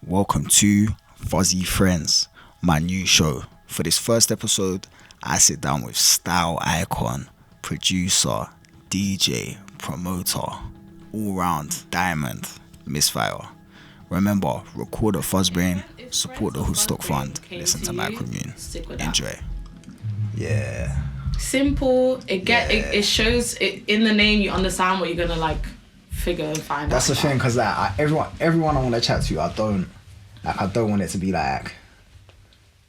welcome to Fuzzy Friends, my new show. For this first episode, I sit down with style icon, producer, DJ, promoter, all-round diamond, Misfya. Remember, record a Fuzzbrain, support the Hoodstock Fund, listen to my commune. Enjoy. Yeah. Simple. It shows it in the name. You understand what you're gonna like figure and find. That's the thing, because like everyone I want to chat to, I don't want it to be like,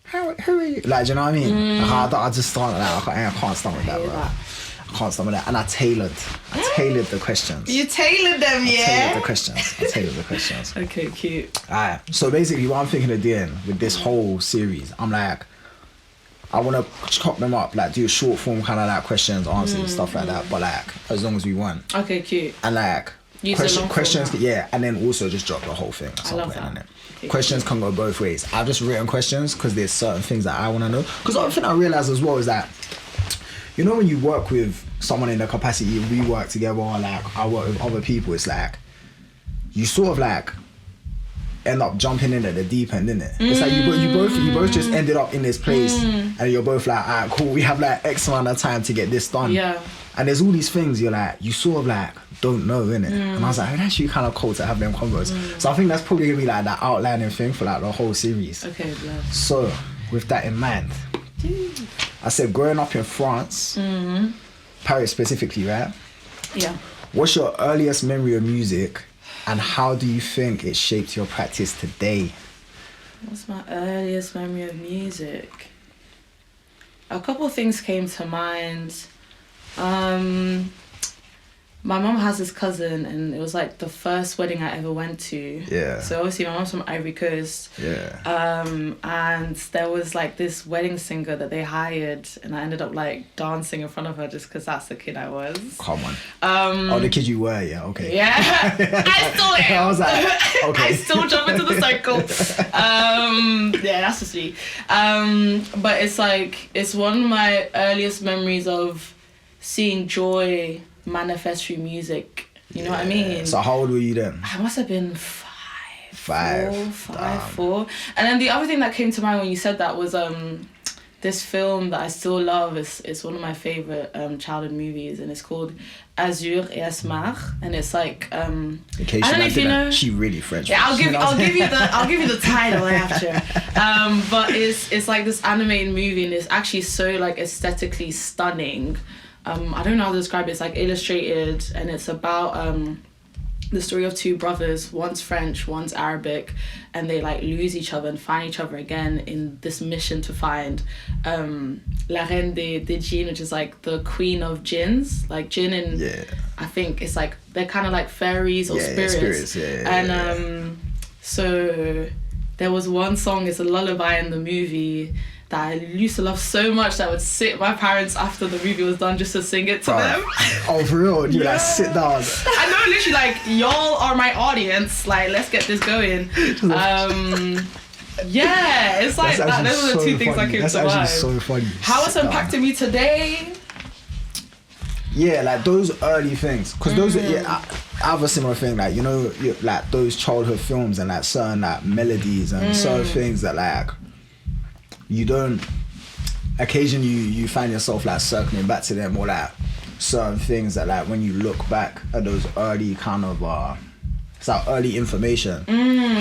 who are you? Like, do you know what I mean? Like, I just start like I can't stomach that, bro. I can't stomach that. And I tailored the questions. You tailored them, yeah? I tailored the questions. Okay, cute. Alright, so basically what I'm thinking of doing with this whole series, I'm like, I want to chop them up, like do a short form kind of like questions, answers, stuff like that, but like, as long as we want. Okay, cute. And like, questions, yeah, and then also just drop the whole thing. I love that. Okay, questions can go both ways. I've just written questions because there's certain things that I want to know. Because the other thing I realised as well is that, you know, when you work with someone in the capacity, we work together, or like I work with other people, it's like, you sort of like end up jumping in at the deep end, innit? It's like you both just ended up in this place and you're both like, alright, cool, we have like X amount of time to get this done. Yeah. And there's all these things you're like, you sort of like don't know, innit? And I was like, it's actually kind of cool to have them convos. So I think that's probably gonna be like that outlining thing for like the whole series. Okay, bless. So with that in mind, I said growing up in France, Paris specifically, right? Yeah. What's your earliest memory of music and how do you think it shaped your practice today? What's my earliest memory of music? A couple of things came to mind. My mum has this cousin and it was like the first wedding I ever went to. Yeah. So obviously my mum's from Ivory Coast. Yeah. And there was like this wedding singer that they hired and I ended up like dancing in front of her just because that's the kid I was. Come on. The kid you were, yeah, okay. Yeah. I still am. I was like, okay. I still jump into the circle. Yeah, that's just me. But it's like, it's one of my earliest memories of seeing joy manifest through music. You know what I mean? So how old were you then? I must have been four. And then the other thing that came to mind when you said that was this film that I still love. It's one of my favorite childhood movies and it's called Azur et Asmar, and it's like in case I don't know if you know. She really French. Yeah, I'll give you the title after. But it's like this animated movie and it's actually so like aesthetically stunning. I don't know how to describe it. It's like illustrated and it's about the story of two brothers, one's French, one's Arabic, and they like lose each other and find each other again in this mission to find La Reine des Djinns, which is like the queen of jinns, like jinn, and I think it's like they're kind of like fairies or spirits. So there was one song, it's a lullaby in the movie that I used to love so much that I would sit with my parents after the movie was done just to sing it to them. Oh, for real? You like sit down? I know, literally, like, y'all are my audience. Like, let's get this going. Yeah, it's like that. Those are the two things that came to mind. That's actually so funny. How it's impacted me today? Yeah, like those early things. Because those are, I have a similar thing. Like, you know, like those childhood films and like certain like melodies and certain things that like, you don't, occasionally you find yourself like circling back to them or like certain things that like when you look back at those early kind of it's like early information,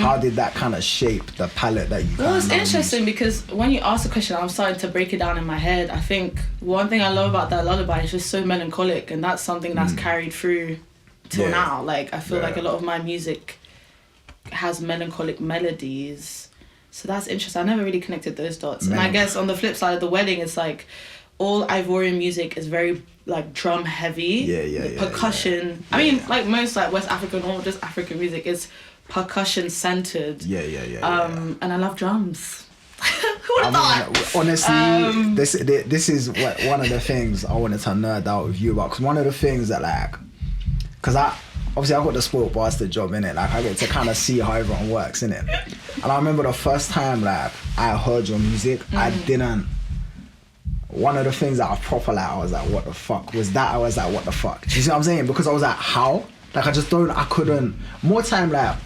how did that kind of shape the palette that you Well, it's interesting because when you ask the question, I'm starting to break it down in my head. I think one thing I love about that lullaby is just so melancholic, and that's something that's carried through till now. Like I feel like a lot of my music has melancholic melodies. So that's interesting. I never really connected those dots. And I guess on the flip side of the wedding, it's like all Ivorian music is very like drum heavy. Percussion. I mean, like most like West African or just African music is percussion centered. And I love drums. Who would have thought? Honestly, this is one of the things I wanted to nerd out with you about. Because one of the things that like, because obviously I got the spoiled bastard job, innit? Like I get to kind of see how everyone works, innit? And I remember the first time like I heard your music, I didn't. One of the things that I proper like, I was like, what the fuck? Was that I was like, what the fuck? Do you see what I'm saying? Because I was like, how? Like I couldn't. More time like,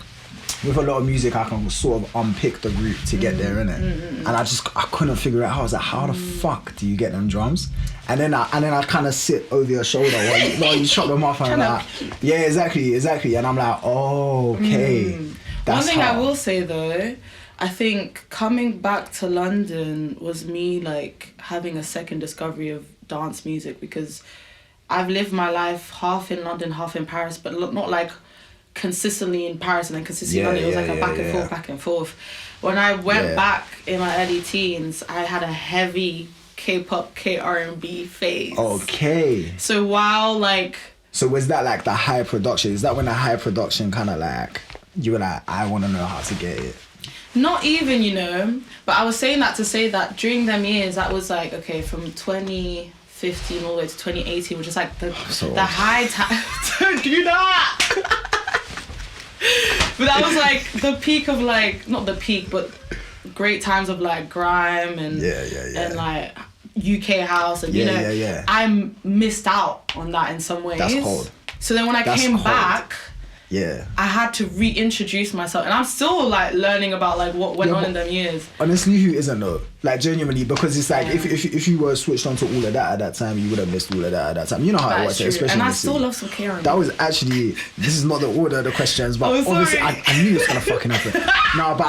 with a lot of music, I can sort of unpick the route to get there, innit? And I couldn't figure it out. I was like, how the fuck do you get them drums? And then I kind of sit over your shoulder while you chop them off, and I'm like, yeah, exactly. And I'm like, oh, okay. That's one thing how. I will say though, I think coming back to London was me like having a second discovery of dance music, because I've lived my life half in London, half in Paris, but not like consistently in Paris and then consistently in London. It was like a back and forth. When I went back in my early teens, I had a heavy K-pop, K-R&B phase. Okay. So while like... So was that like the high production? Is that when the high production kind of like, you were like, I want to know how to get it? Not even, you know, but I was saying that to say that during them years, that was like, okay, from 2015 all the way to 2018, which is like the high time. Don't do that! But that was like the peak of like, not the peak, but great times of like grime and and like UK house, and you know, I missed out on that in some ways. That's cold. So then when I came back, I had to reintroduce myself, and I'm still like learning about like what went on in them years. Honestly, who isn't though? Like genuinely, because it's like if you were switched on to all of that at that time, you would have missed all of that at that time. You know how it was, especially. And I still love some Karen. That was actually, this is not the order of the questions, but obviously I knew it was gonna fucking happen. No, but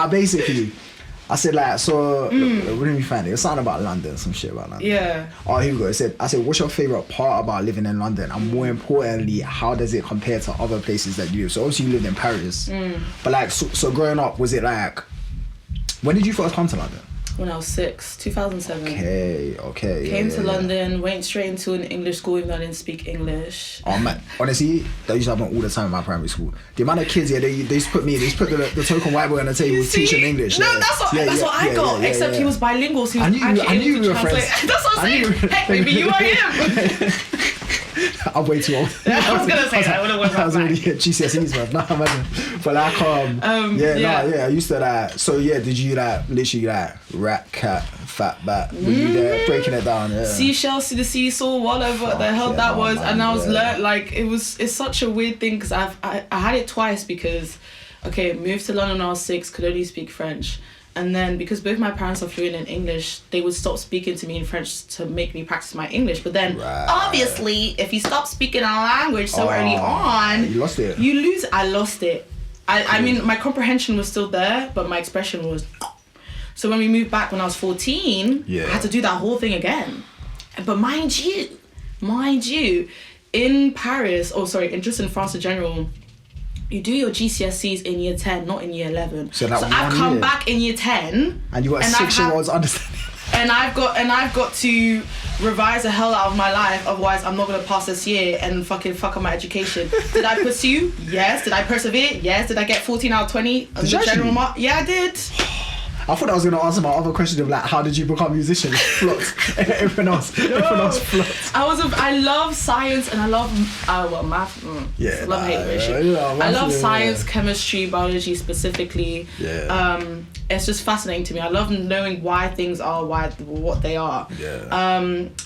I said like, so where did we find it? It was something about London, some shit about London. Yeah. Oh, here we go. I said, what's your favourite part about living in London? And more importantly, how does it compare to other places that you live? So obviously you lived in Paris. But like, so growing up, was it like, when did you first come to London? When I was 6, 2007. Okay. Came to London, went straight into an English school even though I didn't speak English. Oh man, honestly, that used to happen all the time in my primary school. The amount of kids, they used to put the token white boy on the table teaching English. No, that's what I got. Except he was bilingual, so he was I knew we were friends. That's what I'm saying. Hey, baby, you are him. I'm way too old. I was gonna say that. I was already at GCSEs, man. Nah, imagine. But like, I used to like. So yeah, did you like literally like rat, cat, fat bat? Were you there breaking it down? Yeah. Seashells to the seesaw, whatever the hell that was, and I was like, it's such a weird thing because I had it twice because, okay, moved to London when I was 6, could only speak French. And then because both my parents are fluent in English, they would stop speaking to me in French to make me practice my English. But then obviously, if you stop speaking a language so early on, you lost it. You lose. I lost it. I mean, my comprehension was still there, but my expression was. So when we moved back when I was 14, I had to do that whole thing again. But mind you, in Paris, just in France in general, you do your GCSEs in year 10, not in year 11. So I've come back in year 10. And you got a 6-year-old's understanding. And I've got to revise the hell out of my life, otherwise I'm not gonna pass this year and fucking fuck up my education. Did I pursue? Yes. Did I persevere? Yes. Did I get 14 out of 20 on the general mark? Yeah, I did. I thought I was going to answer my other question of like, how did you become a musician? Flopped. Everyone else flopped. I love science and I love math. Love-hate relationship. I love science, chemistry, biology specifically. It's just fascinating to me. I love knowing why things are what they are.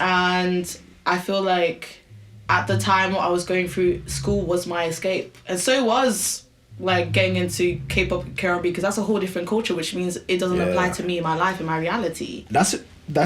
And I feel like at the time what I was going through, school was my escape, and so was like getting into K-pop and K-R&B, because that's a whole different culture, which means it doesn't apply to me in my life, in my reality. That's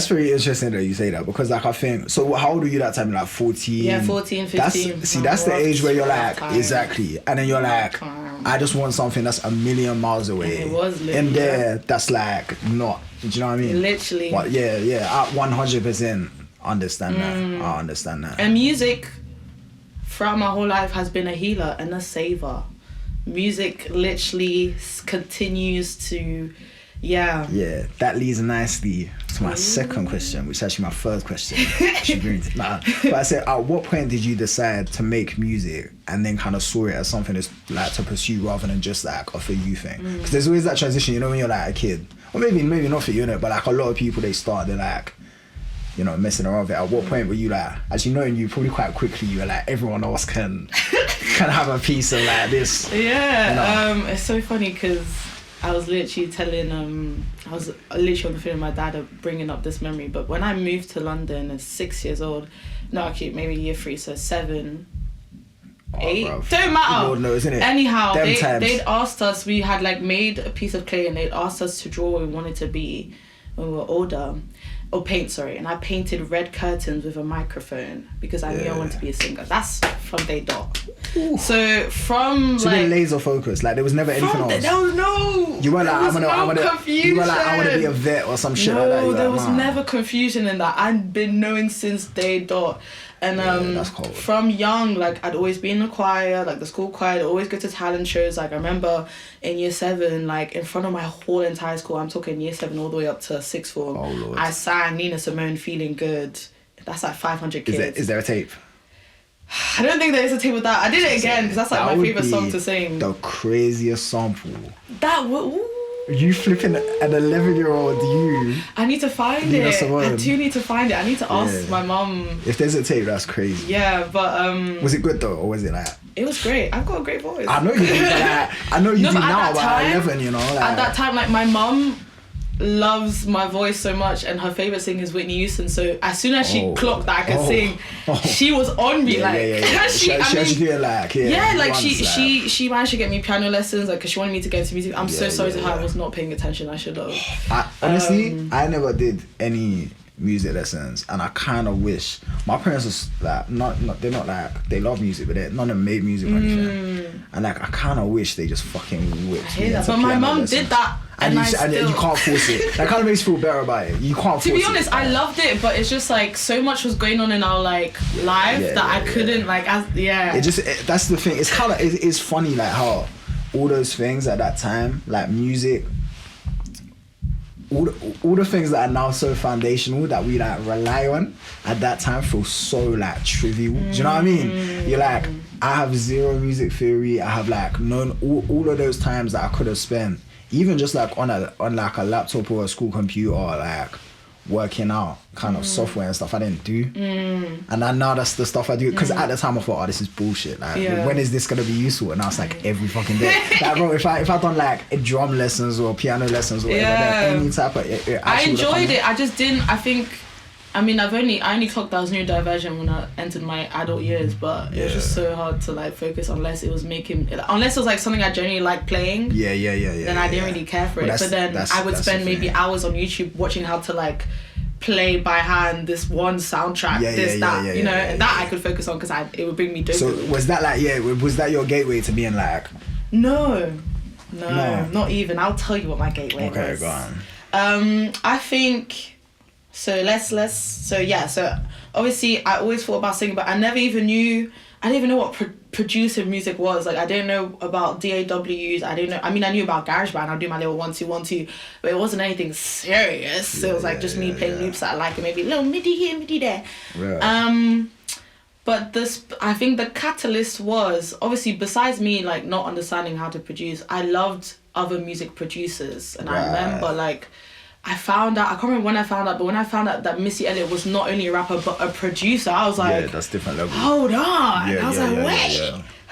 very interesting that you say that, because like I think, so how old were you that time? Like 14? Yeah, 14, 15. That's the age where you're like, exactly. And then you're like, I just want something that's a million miles away. It was literally. And there, that's like not, do you know what I mean? Literally. But I 100% understand that. I understand that. And music, throughout my whole life, has been a healer and a saver. Music literally continues to, Yeah, that leads nicely to my second question, which is actually my first question. But I said, at what point did you decide to make music and then kind of saw it as something that's like to pursue rather than just like a for you thing? Because there's always that transition, you know, when you're like a kid, or maybe not for you, but like a lot of people, they're like, you know, messing around with it. At what point were you like, actually knowing you probably quite quickly, you were like, everyone else can have a piece of like this? It's so funny because I was literally on the phone with my dad of bringing up this memory. But when I moved to London at 6 years old, no, actually maybe year 3, so 7, 8. Bruv. Don't matter. Lord knows, innit? Anyhow, Them times. they'd asked us, we had like made a piece of clay and they'd asked us to draw what we wanted to be when we were older. Or paint, sorry. And I painted red curtains with a microphone because I knew I wanted to be a singer. That's from day dot. Ooh. So from So like... you're laser focused. Like there was never anything else. There was no... You weren't like, I want to be a vet or some shit like that. No, there like, was never confusion in that. I'd been knowing since day dot. And that's cold. from young, like I'd always be in the choir, like the school choir. I'd always go to talent shows. Like I remember in year 7, like in front of my whole entire school, I'm talking year 7 all the way up to 6th form. Oh Lord. I sang Nina Simone, Feeling Good. That's like 500 kids. Is there a tape? I don't think there is a tape with that. I did it again because that's like my favourite song to sing. The craziest sample. Ooh. You flipping an 11-year-old you. I need to find Nina it. Simone. I do need to find it. I need to ask my mum. If there's a tape, that's crazy. Yeah, but was it good though, or was it like? It was great. I've got a great voice. I know you do. I know you do now, but at 11, you know. Like, at that time, like my mum loves my voice so much, and her favorite singer is Whitney Houston. So as soon as she clocked that I could sing, she was on me. She managed to get me piano lessons, like, cause she wanted me to get into music. I'm so sorry to her. I was not paying attention. I should have. Honestly, I never did any music lessons, and I kind of wish my parents was like they're not like they love music, but none of them made music or anything. And like I kind of wish they just fucking whipped me. But my mum did that. And you can't force it. That kind of makes you feel better about it. You can't force it. To be honest, I loved it, but it's just like so much was going on in our like life that I couldn't like. That's the thing. It's kind of it's funny like how all those things at that time, like music, all the things that are now so foundational that we like rely on at that time feel so like trivial. Do you know what I mean? You're like, I have zero music theory. I have like known all of those times that I could have spent. Even just like on like a laptop or a school computer, like working out kind of software and stuff I didn't do. And now that's the stuff I do. Because at the time I thought, oh, this is bullshit. Like, when is this gonna be useful? And now it's like every fucking day. Like, bro, if I done like drum lessons or piano lessons or whatever, then any type of I enjoyed it. I just didn't. I only clocked that I was neurodivergent when I entered my adult years, but it was just so hard to like focus unless it was like something I genuinely like playing. Then I didn't really care for it. But then I would spend maybe hours on YouTube watching how to like play by hand this one soundtrack, and that I could focus on because it would bring me dopamine. So was that like was that your gateway to being like? No, not even. I'll tell you what my gateway was. Okay, go on. I think. So so obviously I always thought about singing, but I didn't even know what producer music was. Like I didn't know about DAWs. I knew about GarageBand. I'll do my little 1 2 1 2, but it wasn't anything serious. So it was like just me playing loops that I like, and maybe a little MIDI here, MIDI there. Yeah. But I think the catalyst was obviously besides me like not understanding how to produce. I loved other music producers, and I remember like. I found out, I can't remember when I found out, but when I found out that Missy Elliott was not only a rapper but a producer, I was like, that's different level. Hold on. I was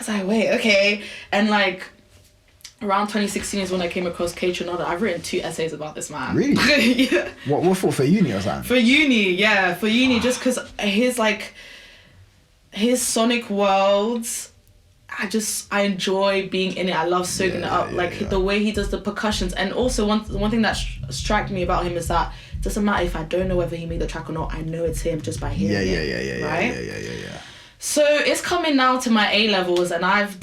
like, wait, okay. And like around 2016 is when I came across K Tronada. I've written 2 essays about this man. Really? Yeah. What for uni or something? For uni, just because his sonic worlds, I enjoy being in it. I love soaking it up. The way he does the percussions. And also one thing that struck me about him is that it doesn't matter if I don't know whether he made the track or not, I know it's him just by hearing it. Right? Yeah. So it's coming now to my A-levels, and at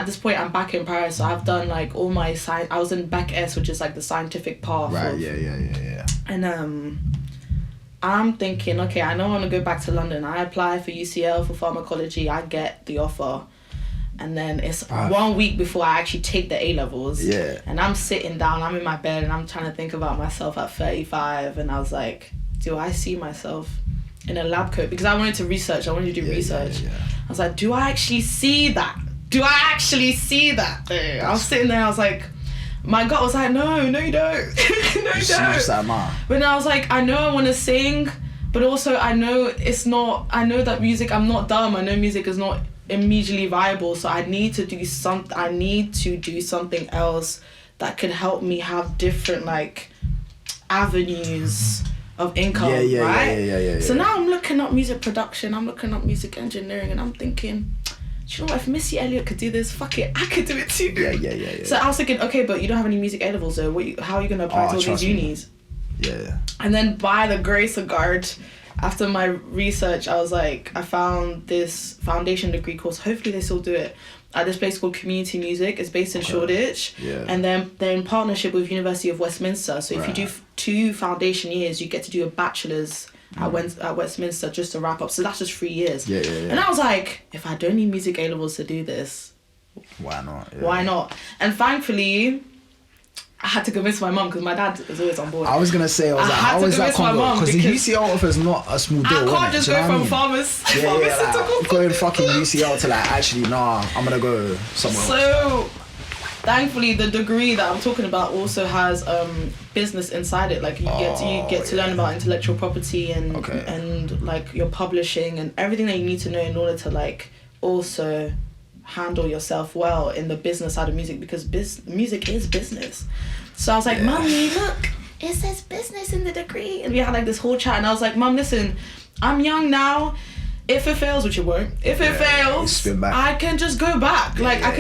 this point I'm back in Paris, so I've done like all my science. I was in Bac S, which is like the scientific path. Right, yeah. And I'm thinking, okay, I know I want to go back to London. I apply for UCL for pharmacology. I get the offer. And then it's 1 week before I actually take the A-levels. Yeah. And I'm sitting down, I'm in my bed, and I'm trying to think about myself at 35. And I was like, do I see myself in a lab coat? Because I wanted to research. I wanted to do research. Yeah. I was like, do I actually see that? I was sitting there, I was like... My gut was like, no, you don't. No, you don't. But then I was like, I know I want to sing, but also I know that music, I'm not dumb. I know music is not immediately viable. So I need to do something else that could help me have different like avenues of income, Yeah, right? So now I'm looking up music production, I'm looking up music engineering, and I'm thinking, do you know what, if Missy Elliott could do this, fuck it, I could do it too. Yeah. So I was thinking, okay, but you don't have any music A levels, so how are you going to apply to all these unis? Yeah. And then by the grace of God, after my research, I was like, I found this foundation degree course, hopefully they still do it, at this place called Community Music. It's based in Shoreditch. Yeah. And then they're in partnership with University of Westminster. So if you do 2 foundation years, you get to do a bachelor's at Westminster just to wrap up. So that's just 3 years. Yeah. And I was like, if I don't need music A-levels to do this, why not? Yeah. Why not? And thankfully, I had to convince my mum because my dad is always on board. I was gonna say, how is that combo? Because the UCL offer is not a small deal. I can't just go from farmers. Going fucking UCL to like, actually, nah, I'm gonna go somewhere else. So, thankfully, the degree that I'm talking about also has business inside it. Like you get to learn about intellectual property and like your publishing and everything that you need to know in order to like also handle yourself well in the business side of music, because music is business. So I was like, Mummy, look, it says business in the degree. And we had like this whole chat, and I was like, Mum, listen, I'm young now. If it fails, which it won't, if it fails, I can just go back. Like I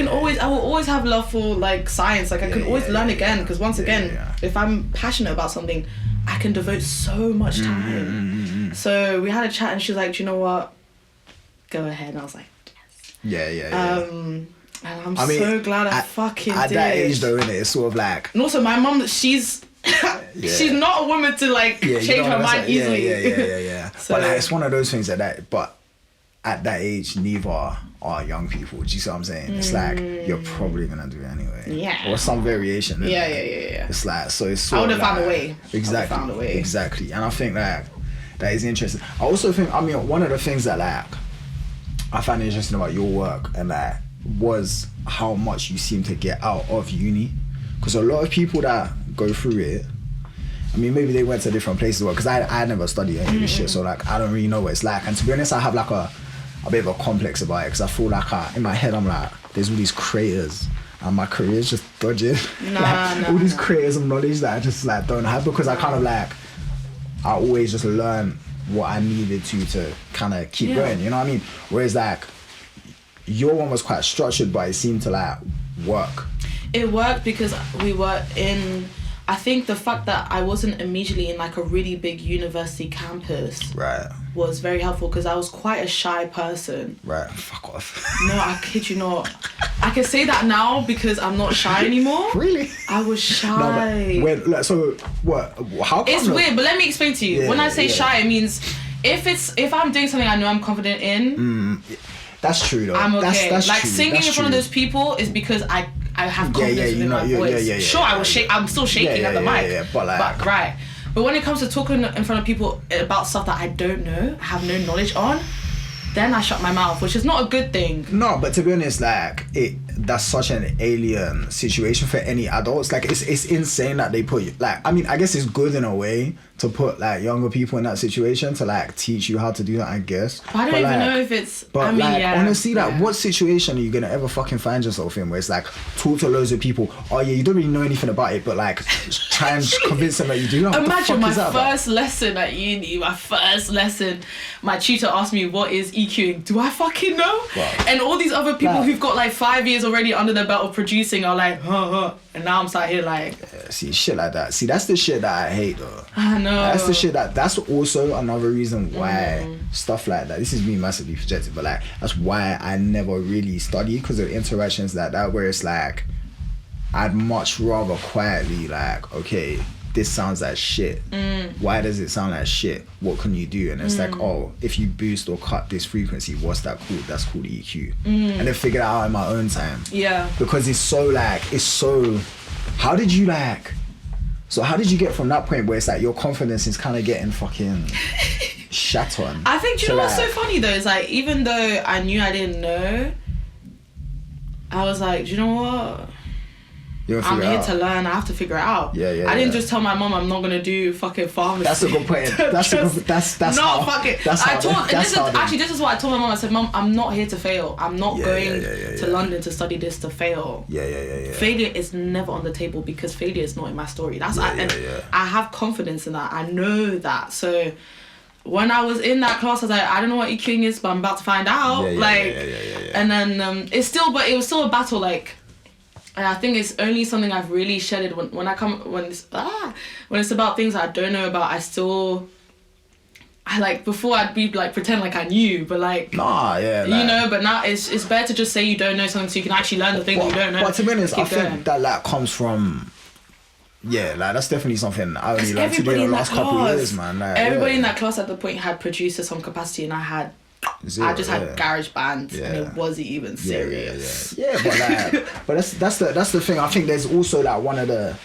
will always have love for like science. Like I can always learn again, because once again, if I'm passionate about something, I can devote so much time. So we had a chat, and she was like, do you know what? Go ahead. And I was like, and I'm so glad I fucking did. At that age though, innit, it's sort of like... And also my mum, she's not a woman to like change her mind easily. Yeah. So, but like, it's one of those things but at that age, neither are young people. Do you see what I'm saying? It's like, you're probably gonna do it anyway. Yeah. Or some variation. Yeah. It's like, so it's sort I would of have found a way. Exactly. And I think that is interesting. I also think, one of the things that like, I find interesting about your work and that was how much you seem to get out of uni, because a lot of people that go through it, maybe they went to different places, because I never studied any of this shit, so like I don't really know what it's like. And to be honest, I have like a bit of a complex about it, because I feel like in my head I'm like, there's all these creators and my career's just dodging. All these creators of knowledge that I just like don't have, because I kind of like, I always just learn what I needed to kind of keep going, you know what I mean? Whereas like your one was quite structured, but it seemed to like work. It worked because we were in, I think the fact that I wasn't immediately in like a really big university campus was very helpful, because I was quite a shy person. Right, fuck off. No, I kid you not. I can say that now because I'm not shy anymore. Really? I was shy. No, but so what? How come? It's weird, but let me explain to you. When I say shy, it means if I'm doing something I know I'm confident in. That's true though. I'm okay. That's like true. singing in front of those people is because I have confidence in my voice. Sure, I was I'm still shaking at the mic. But right. But when it comes to talking in front of people about stuff that I don't know, have no knowledge on, then I shut my mouth, which is not a good thing. No, but to be honest, like that's such an alien situation for any adults. Like it's insane that they put you, like, I guess it's good in a way to put like younger people in that situation to like teach you how to do that, I guess. But I don't even know if it's, honestly, like what situation are you gonna ever fucking find yourself in where it's like talk to loads of people, you don't really know anything about it, but like try and convince them that you do. Imagine my first lesson at uni, my tutor asked me what is EQing. Do I fucking know? Wow. And all these other people who've got like 5 years already under their belt of producing are like, and now I'm sat here like... see, shit like that. See, that's the shit that I hate though. I know. That's the shit that's also another reason why stuff like that, this is me massively projected, but like, that's why I never really studied, because of interactions like that, where it's like, I'd much rather quietly like, okay, this sounds like shit. Why does it sound like shit? What can you do? And it's like, if you boost or cut this frequency, what's that called? That's called EQ. And then figure it out in my own time. Yeah. Because it's so how did you get from that point where it's like your confidence is kind of getting fucking shat on? I think, do you know what's so funny though? It's like, even though I knew I didn't know, I was like, do you know what? I'm here to learn. I have to figure it out. I didn't just tell my mom I'm not gonna do fucking pharmacy. That's a good point. That's no, fuck it. This is what I told my mom. I said, Mom, I'm not here to fail. I'm not going to London to study this to fail. Failure is never on the table because failure is not in my story. I have confidence in that. I know that. So when I was in that class, I was like, I don't know what EQing is, but I'm about to find out. And then it was still a battle. Like, and I think it's only something I've really shedded when it's about things I don't know about. Before I'd be like pretend like I knew, but like you know. But now it's better to just say you don't know something so you can actually learn the thing that you don't know. But to be honest, I think that like comes from like that's definitely something I only learned to do in the last couple of years, man. Like, everybody in that class at the point had produced to some capacity, and I just had garage bands and it wasn't even serious. But that's the thing. I think there's also like one of the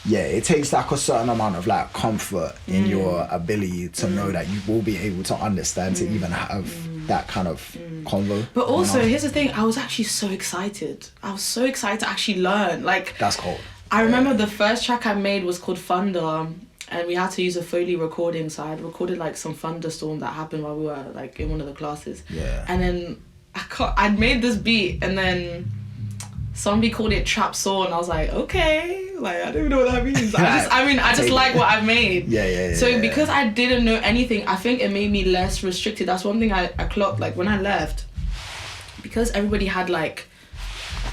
it takes like a certain amount of like comfort in your ability to know that you will be able to understand to even have that kind of convo. But also here's the thing, I was actually so excited. I was so excited to actually learn. Like, that's cool. I remember the first track I made was called Thunder. And we had to use a Foley recording, so I'd recorded like some thunderstorm that happened while we were like in one of the classes. And then I'd made this beat, and then somebody called it trap soul, and I was like, okay, like I don't even know what that means. I just like what I made. So because I didn't know anything, I think it made me less restricted. That's one thing I clocked. Like when I left, because everybody had like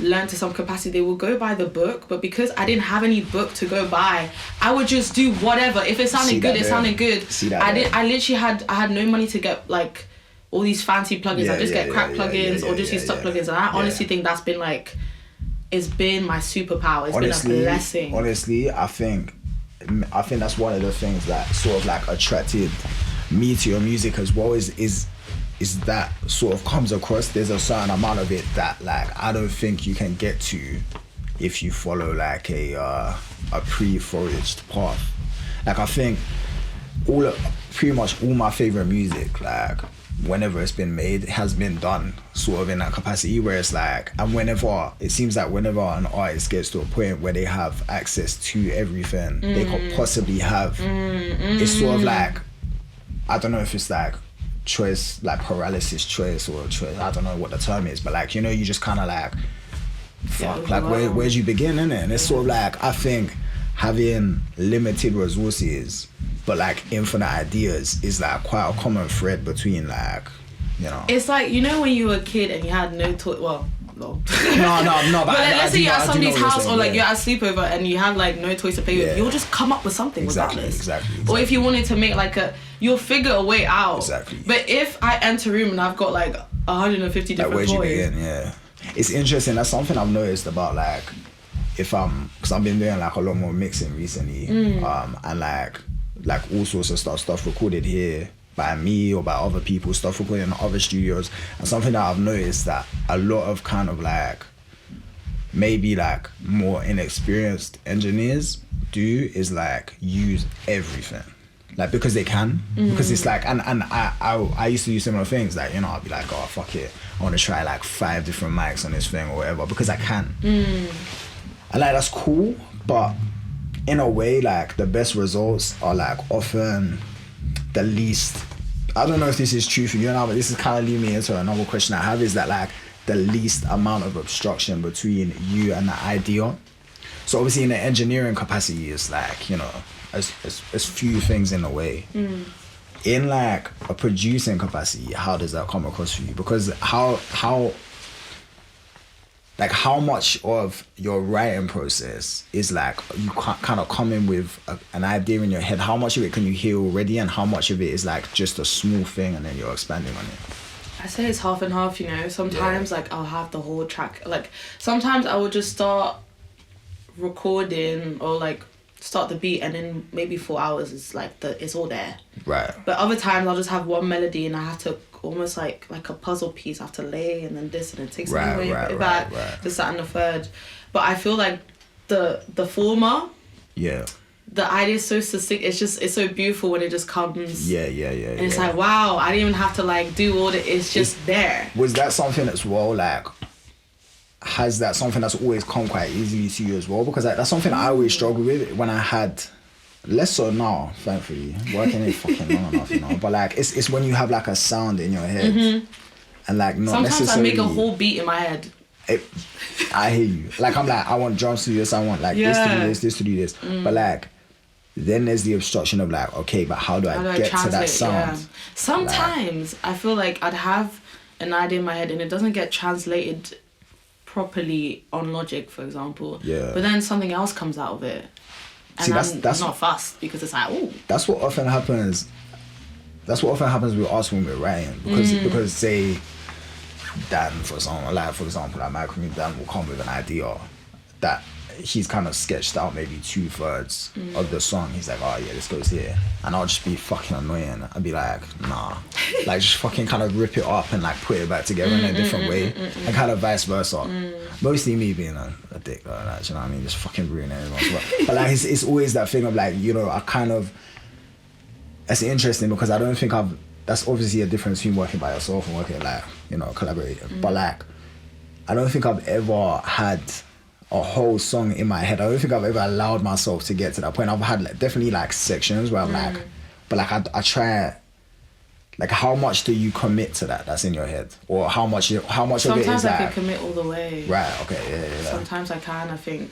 learn to some capacity, they will go by the book, but because I didn't have any book to go by, I would just do whatever. If it sounded good, it sounded good. I literally had no money to get like all these fancy plugins. I just get crack plugins or just use stock plugins, and I honestly think that's been like, it's been my superpower. It's been a blessing. Honestly, I think that's one of the things that sort of like attracted me to your music as well, is that sort of comes across. There's a certain amount of it that like I don't think you can get to if you follow like a pre-foraged path. Like I think pretty much all my favorite music, like whenever it's been made, has been done sort of in that capacity where it's like, and whenever it seems like whenever an artist gets to a point where they have access to everything they could possibly have, it's sort of like, I don't know if it's like choice, like paralysis choice or choice, I don't know what the term is, but like, you know, you just kind of like fuck, like where'd you begin, innit? And it's sort of like, I think having limited resources but like infinite ideas is like quite a common thread between like, you know, it's like, you know, when you were a kid and you had no toy, well no but let's say you're at somebody's house or like you're at a sleepover and you have like no toys to play with, you'll just come up with something regardless. Exactly. Or if you wanted to make like you'll figure a way out. Exactly. But if I enter a room and I've got like 150 different where'd toys, you begin? It's interesting. That's something I've noticed about like, if because I've been doing like a lot more mixing recently, and like all sorts of stuff recorded here by me or by other people, stuff recorded in other studios. And something that I've noticed that a lot of kind of like maybe like more inexperienced engineers do is like use everything, like because they can, because it's like, and I used to do similar things, like, you know, I'd be like, oh fuck it, I want to try like 5 different mics on this thing or whatever because I can. And like that's cool, but in a way, like the best results are like often the least, I don't know if this is true for you now, but this is kind of leading me into another question I have, is that like the least amount of obstruction between you and the idea. So obviously in the engineering capacity, it's like, you know, as few things in the way. In like a producing capacity, how does that come across for you? Because how much of your writing process is like you kind of come in with an idea in your head? How much of it can you hear already, and how much of it is like just a small thing and then you're expanding on it? I say it's half and half, you know. Sometimes like I'll have the whole track, like sometimes I will just start recording or like start the beat and then maybe 4 hours is like it's all there. Right. But other times I'll just have one melody and I have to almost like a puzzle piece, I have to lay and then this and then take something away, put it back, this, that and the third. But I feel like the former, the idea is so succinct, it's so beautiful when it just comes. And it's like, wow, I didn't even have to like do all the, it's just there. Was that something as well, like has that something that's always come quite easily to you as well? Because like, that's something I always struggle with when I had, less so now, thankfully, working it fucking long enough, you know. But like, it's when you have like a sound in your head, and like not sometimes necessarily. I make a whole beat in my head. I hear you. Like I'm like, I want drums to do this. I want like this to do this, this to do this. But like, then there's the obstruction of like, okay, but how do I get to that sound? Yeah. Sometimes I feel like I'd have an idea in my head and it doesn't get translated properly on Logic, for example. Yeah. But then something else comes out of it. And See, that's not fussed because it's like, oh. That's what often happens. That's what often happens with us when we're writing, because say Dan, for example, like Michael and Dan will come with an idea that he's kind of sketched out maybe 2/3 of the song. He's like, oh yeah, this goes here, and I'll just be fucking annoying. I'd be like, nah, like just fucking kind of rip it up and like put it back together in a different way, and kind of vice versa. Mostly me being a dick, though, like, you know what I mean, just fucking ruining everyone. But like it's always that thing of like, you know, I kind of, it's interesting because I don't think that's obviously a difference between working by yourself and working like, you know, collaborating. But like, I don't think I've ever had a whole song in my head. I don't think I've ever allowed myself to get to that point. I've had like, definitely like sections where I'm like, but like I try, like how much do you commit to that's in your head, or how much of it is Sometimes I like, can commit all the way. right? Okay, yeah. Sometimes I can, I think.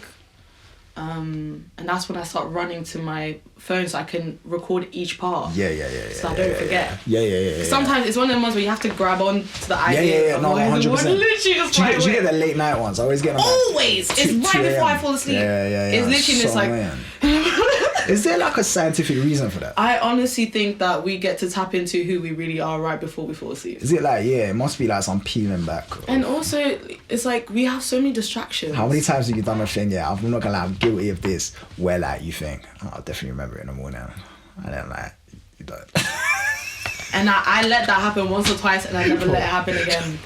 And that's when I start running to my phone so I can record each part. Yeah. So I don't forget. Yeah. Sometimes it's one of them ones where you have to grab on to the idea. Yeah. No, 100%. Literally just do you get the late night ones? I always get them. Always. It's right before I fall asleep. Yeah. It's literally just like. Is there like a scientific reason for that? I honestly think that we get to tap into who we really are right before we fall asleep. Is it like, it must be like some peeling back. And also, it's like we have so many distractions. How many times have you done a thing, I'm not gonna lie, I'm guilty of this, where like you think, I'll definitely remember it in the morning. And then like, you don't. And I let that happen once or twice and I never let it happen again.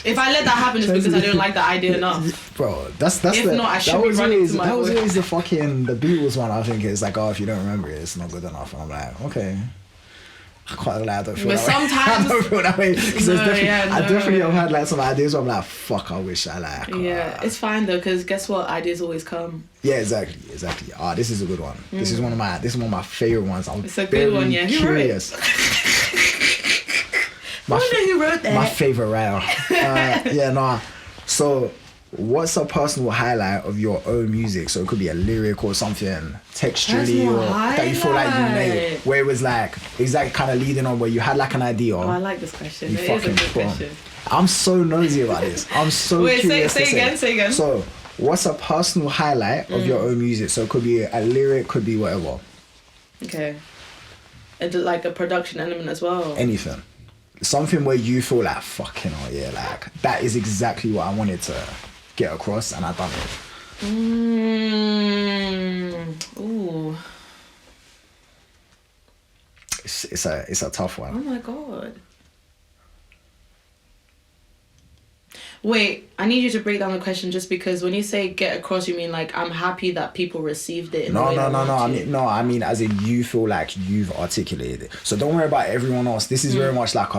If I let that happen, it's because I don't like the idea enough. Bro, that's if not, I should be running to my That was always the Beatles one. I think it's like, oh, if you don't remember it, it's not good enough. And I'm like, okay. I quite like, I don't feel but that sometimes, way. I don't feel that way. I definitely have had like some ideas where I'm like, fuck, I wish I like. Yeah, it's fine though, because guess what? Ideas always come. Yeah, exactly. This is a good one. This is one of my favorite ones. It's a good one, yeah. Curious. I wonder who wrote that. My favorite writer. So, what's a personal highlight of your own music? So it could be a lyric or something texturally, personal or that you feel like you made, where it was like exactly kind of leading on, where you had like an idea. Oh, I like this question. You It is a fucking good question. I'm so nosy about this. I'm so Wait, curious. say again. So, what's a personal highlight of your own music? So it could be a lyric, could be whatever. Okay. And like a production element as well. Anything. Something where you feel like, fucking hell, yeah, like that is exactly what I wanted to get across, and I've done it. Ooh. It's a tough one. Oh my god. Wait, I need you to break down the question, just because when you say get across, you mean like I'm happy that people received it. No. I mean, as in you feel like you've articulated it. So don't worry about everyone else. This is very much like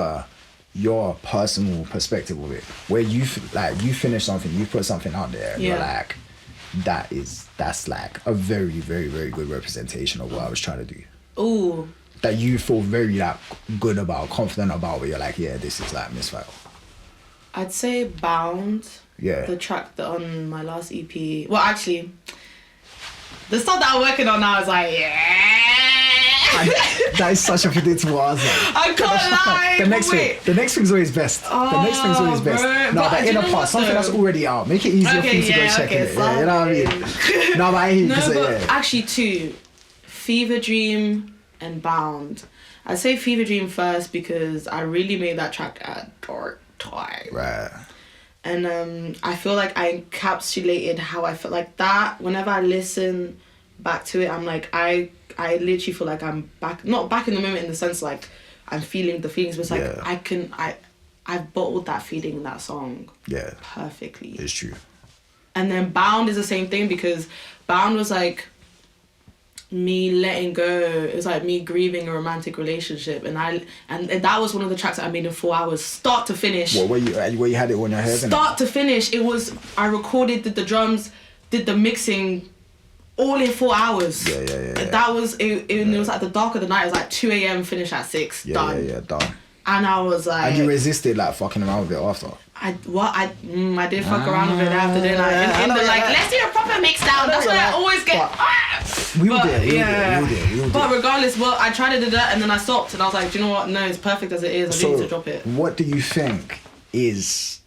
your personal perspective of it, where you finish something, you put something out there, and you're like, that's like a very, very, very good representation of what I was trying to do. Ooh. That you feel very like good about, confident about, where you're like, yeah, this is like Misfya. I'd say Bound. Yeah. The track on my last EP. Well, actually, the stuff that I'm working on now is like, that is such a predictable answer. I can't lie. The next thing's always best. The next thing's always best. Bro, No, the inner part, something that's already out. Make it easier for you to go check it. Yeah, you know what I mean? No, but I hear you. Actually two. Fever Dream and Bound. I'd say Fever Dream first because I really made that track at dark time. Right. And I feel like I encapsulated how I felt like that. Whenever I listen back to it, I'm like, I literally feel like I'm back, not back in the moment in the sense like I'm feeling the feelings, but it's like I've bottled that feeling in that song. Yeah. Perfectly. It's true. And then Bound is the same thing, because Bound was like, me letting go. It was like me grieving a romantic relationship, and that was one of the tracks that I made in 4 hours, start to finish. What, where you had it on your head? Start to finish. It was, I recorded, did the drums, did the mixing, all in 4 hours. Yeah. That was it. It was like the dark of the night. It was like 2 a.m. finish at 6. Done. Yeah, done. And I was like. And you resisted like fucking around with it after. I did fuck around with it after dinner. And the like, let's do a proper mix down. That's what I always get. We all did. But regardless, I tried to do that and then I stopped and I was like, do you know what? No, it's perfect as it is. I need to drop it. What do you think is?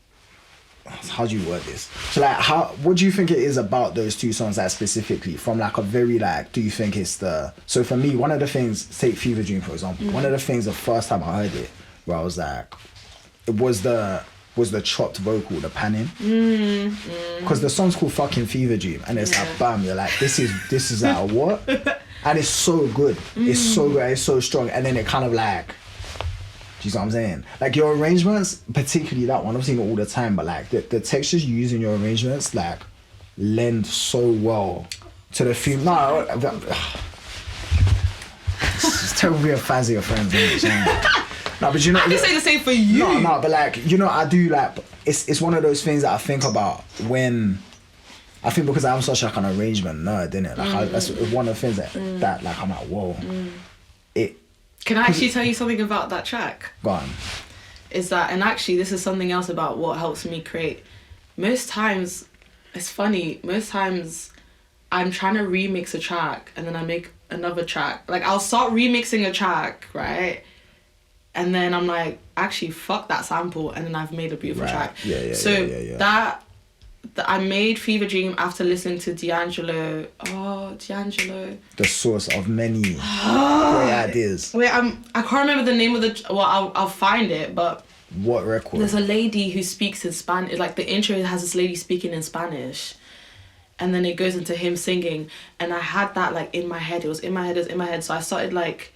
How do you word this? So like, what do you think it is about those two songs like specifically? From like a very like, do you think it's the? So for me, one of the things, take Fever Dream for example. One of the things the first time I heard it, where I was like, it was the chopped vocal, the panning. Because the song's called fucking Fever Dream, and it's like bam, you're like, this is like what? And it's so good. It's so good. It's so strong, and then it kind of like. Do you see what I'm saying? Like your arrangements, particularly that one, I've seen it all the time, but like the textures you use in your arrangements like lend so well to the theme. No, it's terrible being fans of your friends. No, but you know, I can say the same for you. No, but like, you know, I do like, it's one of those things that I think about when, I think because I'm such like an arrangement nerd, innit? Like that's one of the things that like I'm like, whoa. Can I actually tell you something about that track? Go on. Is that, and actually this is something else about what helps me create. Most times, it's funny, most times I'm trying to remix a track and then I make another track. Like I'll start remixing a track, right? And then I'm like, actually fuck that sample, and then I've made a beautiful track. That I made Fever Dream after listening to D'Angelo. The source of many great ideas. Wait, I can't remember the name of the. Well, I'll find it, but. What record? There's a lady who speaks in Spanish. Like the intro has this lady speaking in Spanish, and then it goes into him singing. And I had that like in my head. It was in my head. So I started like.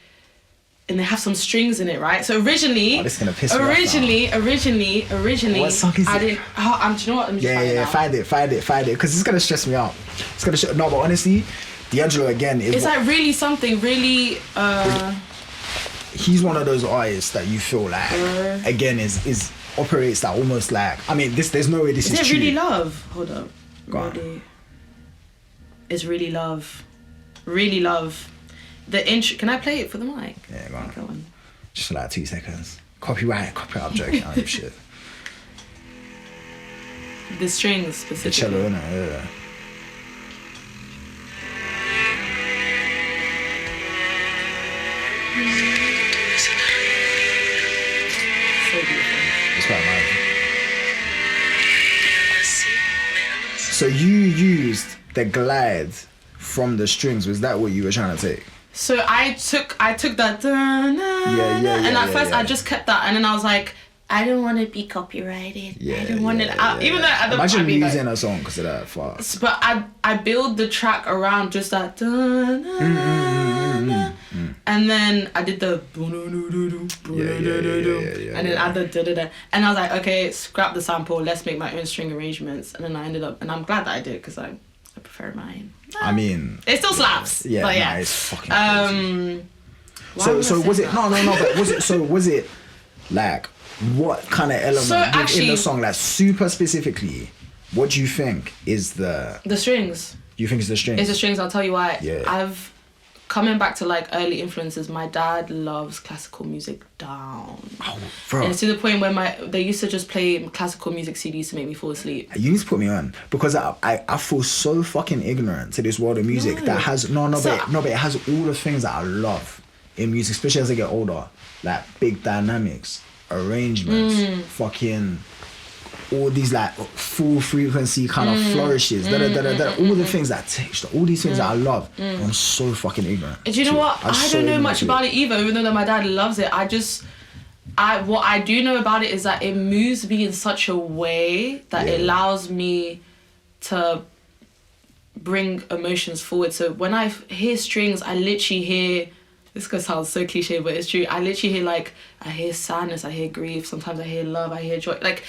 And they have some strings in it, right? So originally, this is gonna piss me originally, what song is I it? didn't. Do you know what? Let me just find it. Find it, because it's gonna stress me out. It's gonna no, but honestly, D'Angelo again is. It's like really something really. He's one of those artists that you feel like again is operates that almost like. I mean, there's no way this is. Is it true. Really Love? Hold up. Go on. It's Really Love. Really Love. The intro, can I play it for the mic? Yeah, go on. Just for like 2 seconds. Copyright, I'm joking, I don't shit. The strings specifically. The cello, innit? Yeah. So beautiful. It's quite amazing. So you used the glide from the strings, was that what you were trying to take? So I took that and at first I just kept that, and then I was like, I don't want to be copyrighted. I don't want it out. Even though at the imagine using a song because of that fast. But I build the track around just that and then I did the and then add the da-da-da, and I was like, okay, scrap the sample, let's make my own string arrangements, and then I ended up, and I'm glad that I did because I prefer mine. I mean, it still slaps. Yeah, but yeah. Nah, It's fucking crazy. So was it but was it like what kind of element in the song, like super specifically, what do you think is the strings? You think it's the strings? It's the strings. I'll tell you why. Yeah. Coming back to like early influences, my dad loves classical music down. Oh, bro. And it's to the point where they used to just play classical music CDs to make me fall asleep. You need to put me on, because I feel so fucking ignorant to this world of music that has but it has all the things that I love in music, especially as I get older, like big dynamics, arrangements, fucking all these like full frequency kind of flourishes, all the things that texture, all these things that I love. I'm so fucking ignorant. Do you know what? I don't know much about it either, even though that my dad loves it. What I do know about it is that it moves me in such a way that it allows me to bring emotions forward. So when I hear strings, I literally hear this gonna sound so cliche, but it's true. I literally hear like, I hear sadness, I hear grief, sometimes I hear love, I hear joy, like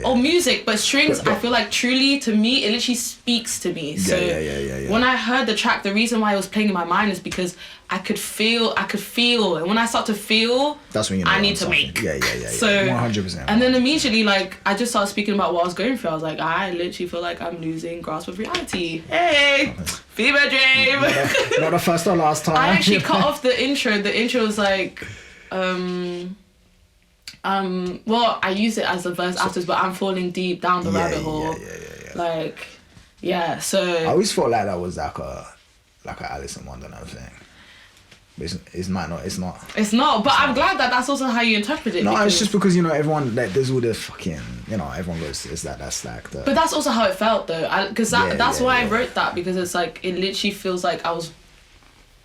or music, but strings. I feel like truly to me, it literally speaks to me. So when I heard the track, the reason why it was playing in my mind is because I could feel, and when I start to feel, that's when you know I need to make. So 100%. And then immediately, like, I just started speaking about what I was going through. I was like, I literally feel like I'm losing grasp of reality. Hey, fever dream. Not the first or last time. I actually cut off the intro. The intro was like, well, I use it as a verse afterwards, but I'm falling deep down the rabbit hole. Like, so. I always felt like that was like a Alice in Wonderland thing. It's not. But I'm glad that that's also how you interpret it. No, it's just because, you know, everyone, like, there's all this fucking, you know, everyone goes, that's like the... But that's also how it felt, though. Because that's why I wrote that, because it's like, it literally feels like I was,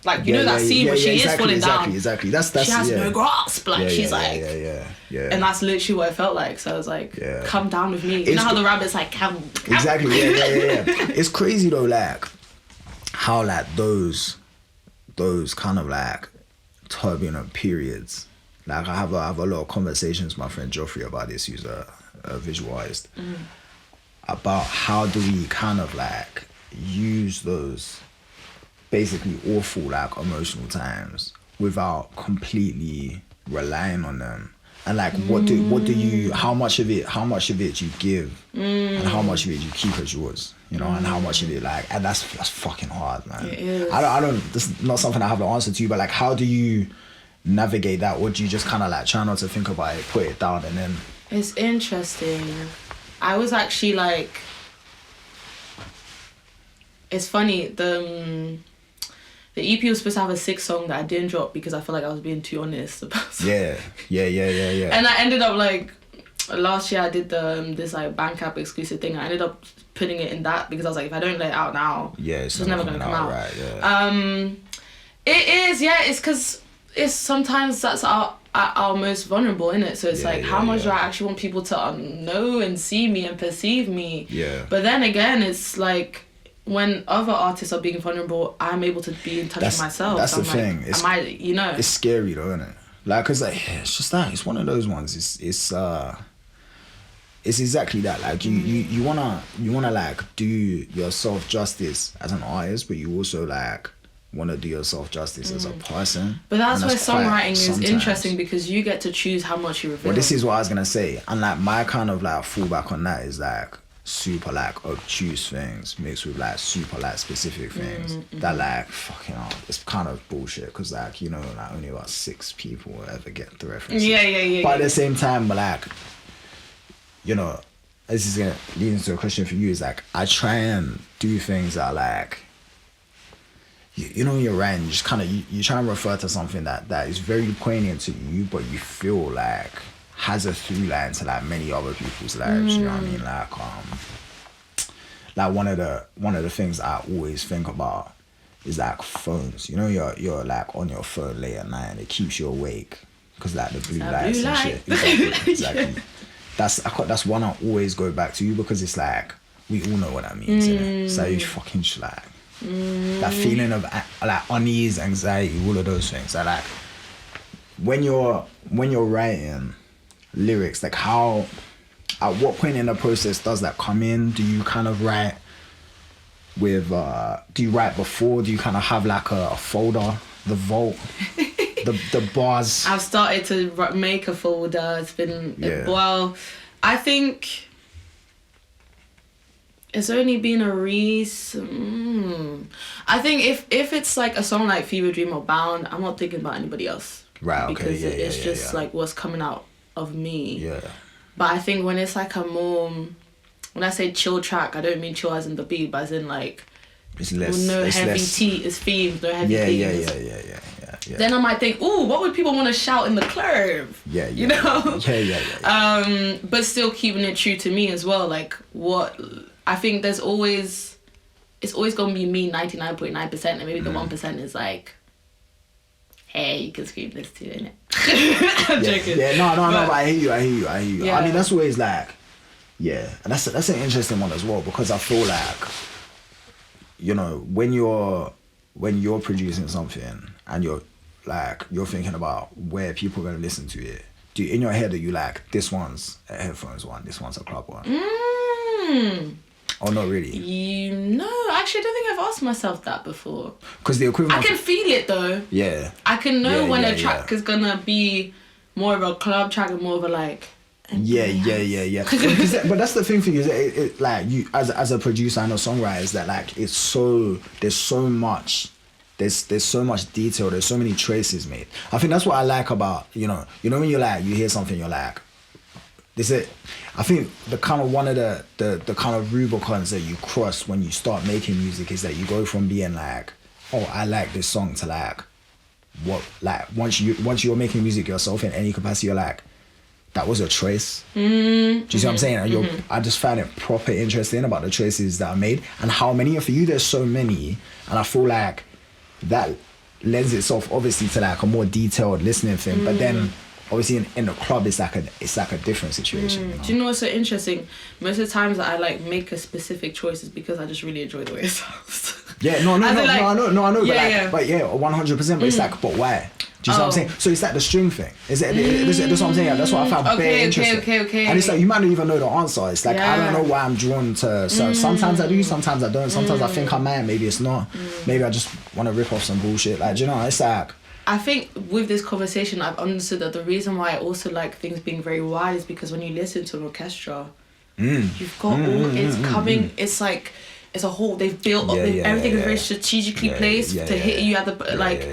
like, you know that scene where she is falling down. Exactly. That's she has no grasp. Like, she's like... Yeah. And that's literally what it felt like. So I was like, come down with me. You know how the rabbit's like, come. Exactly, yeah. It's crazy, though, like, how, like, those kind of like turbulent periods. Like I have a lot of conversations with my friend Geoffrey about this, who's a visual artist, about how do we kind of like use those basically awful like emotional times without completely relying on them. And like what do you how much of it do you give and how much of it do you keep as yours, you know, and how much of it like, and that's fucking hard, man. It is. I don't this is not something I have the answer to, but like how do you navigate that, or do you just kind of like try not to think about it, put it down, and then... It's interesting. I was actually like, it's funny, the EP was supposed to have a 6th song that I didn't drop because I felt like I was being too honest about something. Yeah. And I ended up like, last year I did this like Bandcamp exclusive thing. I ended up putting it in that because I was like, if I don't let it out now, it's never gonna come out. Right, yeah. It is, it's because it's sometimes that's our most vulnerable, innit? So it's how much do I actually want people to know and see me and perceive me? Yeah. But then again, it's like, when other artists are being vulnerable, I'm able to be in touch with myself. That's the thing. It's scary though, isn't it? Like, cause like it's just that it's one of those ones. It's exactly that. Like you wanna like do yourself justice as an artist, but you also like wanna do yourself justice as a person. But that's where songwriting is interesting, because you get to choose how much you reveal. Well, this is what I was gonna say, and like my kind of like fallback on that is like super like obtuse things mixed with like super like specific things that like fucking hell, it's kind of bullshit, because like, you know, like only about 6 people will ever get the references. But at the same time, but like, you know, this is gonna lead into a question for you, is like I try and do things that like, you know, you're writing, you just kind of you try and refer to something that is very poignant to you, but you feel like has a through line to like many other people's lives. You know what I mean? Like one of the things I always think about is like phones. You know, you're like on your phone late at night and it keeps you awake because like the blue lights and shit. Exactly. That's one I always go back to, because it's like we all know what that means. Innit? So you fucking just like that feeling of like unease, anxiety, all of those things. So like when you're writing lyrics, like how, at what point in the process does that come in? Do you kind of write with do you write before? Do you kind of have like a folder, the vault, the bars? I've started to make a folder. It's been well, I think it's only been a recent I think if it's like a song like Fever Dream or Bound, I'm not thinking about anybody else, right? Okay, because it's just like what's coming out of me. Yeah. But I think when it's like a more, when I say chill track, I don't mean chill as in the beat, but as in like it's less, no it's heavy less... themes, no heavy themes. Yeah. Then I might think, ooh, what would people want to shout in the club? Yeah. You know? Yeah. But still keeping it true to me as well. Like what I think it's always gonna be me 99.9%, and maybe the 1% is like, hey, you can scream this too, innit? I'm joking. Yeah, no, but I hear you. Yeah. I mean, that's always like, and that's an interesting one as well, because I feel like, you know, when you're producing something and you're like you're thinking about where people are gonna listen to it, do you, in your head, are you like, this one's a headphones one, this one's a club one? Or not really? No, actually, I don't think I've asked myself that before. Because the equivalent. I can feel it though. Yeah. I can know when a track is gonna be more of a club track and more of a like. Yeah. But that's the thing for you, is it like you as a producer and a songwriter, is that like there's so much. There's so much detail, there's so many traces made. I think that's what I like about, you know when you're like, you hear something, you're like, this is, I think the kind of one of the kind of Rubicons that you cross when you start making music is that you go from being like, oh, I like this song, to like, what, like once you're making music yourself in any capacity, you're like, that was a trace. Do you see what I'm saying? And I just find it proper interesting about the traces that are made, and how many, and for you there's so many, and I feel like that lends itself obviously to like a more detailed listening thing, but then obviously in the club it's like a different situation. You know? Do you know what's so interesting? Most of the times that I like make a specific choice is because I just really enjoy the way it sounds. Yeah, no, I know, yeah, but 100%. But it's like, but why? Do you see what I'm saying? So it's like the string thing. Is it? That's what I'm saying. That's what I found very interesting. Okay. And it's like you might not even know the answer. It's like I don't know why I'm drawn to. So sometimes I do, sometimes I don't. Sometimes I think I might. Maybe it's not. Maybe I just want to rip off some bullshit. Like, do you know? It's like. I think with this conversation, I've understood that the reason why I also like things being very wide is because when you listen to an orchestra, you've got it's coming. It's like. It's a whole. They've built up. Everything is very strategically placed to hit you at the like.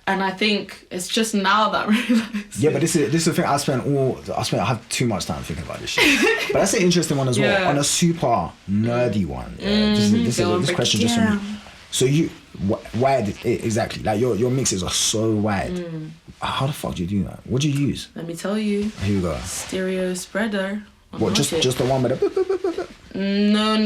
And I think it's just now that I realised. Yeah, but this is the thing. I have too much time thinking about this shit. But that's an interesting one as well. On a super nerdy one. This question just from me. So you, why exactly? Like your mixes are so wide. How the fuck do you do that? What do you use? Let me tell you. Here you go. Stereo spreader. What, just the one with the... No.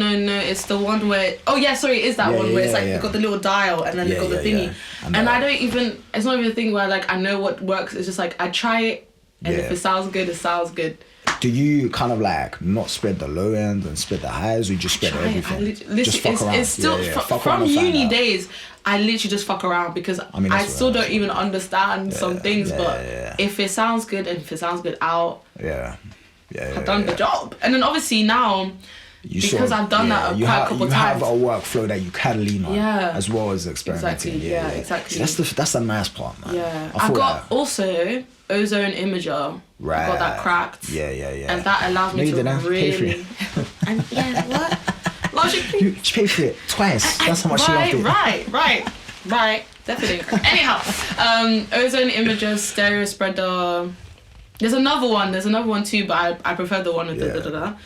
It's the one where... Oh, yeah, sorry, it is that one where it's like you've got the little dial and then you've got the thingy. Yeah. And I don't even... It's not even a thing where like I know what works. It's just like I try it and if it sounds good, it sounds good. Do you kind of like not spread the low end and spread the highs, or you just spread everything? Just fuck around. It's still... From uni days, I literally just fuck around because I still don't even understand some things, but if it sounds good and if it sounds good out... I've done the job. And then obviously now, because I've done that quite a couple times. You have a workflow that you can lean on as well as experimenting. Exactly. So that's the nice part, man. Yeah. I've got also Ozone Imager. Right. I got that cracked. Yeah. And that allows me to really... Pay for it. And what? Logically. You pay for it twice. That's how much you loved it. Right. Definitely. Anyhow, Ozone Imager, Stereo Spreader... There's another one too, but I prefer the one with the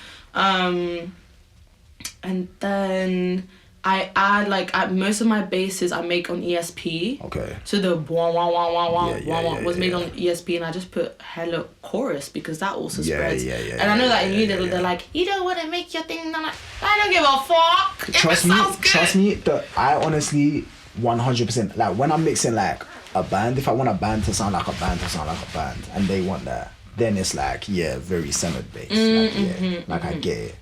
and then I add like most of my basses I make on ESP. Okay. So the wah was made on ESP, and I just put hello chorus because that also spreads. And I know that in you they're like, you don't want to make your thing. I don't give a fuck. Trust me. I honestly 100% like when I'm mixing like a band, if I want a band to sound like a band and they want that, then it's like very centered bass. I get it.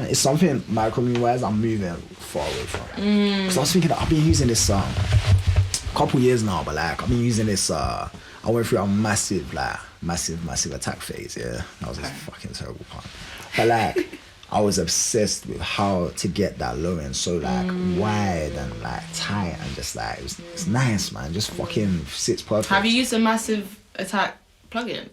It's something microphone wise I'm moving far away from. Because I was thinking I've been using this a couple years now, but like I've been using this I went through a massive attack phase. That was a fucking terrible part. But like I was obsessed with how to get that low end so like wide and like tight and just like it's nice, man. Just fucking sits perfect. Have you used a massive attack plugin?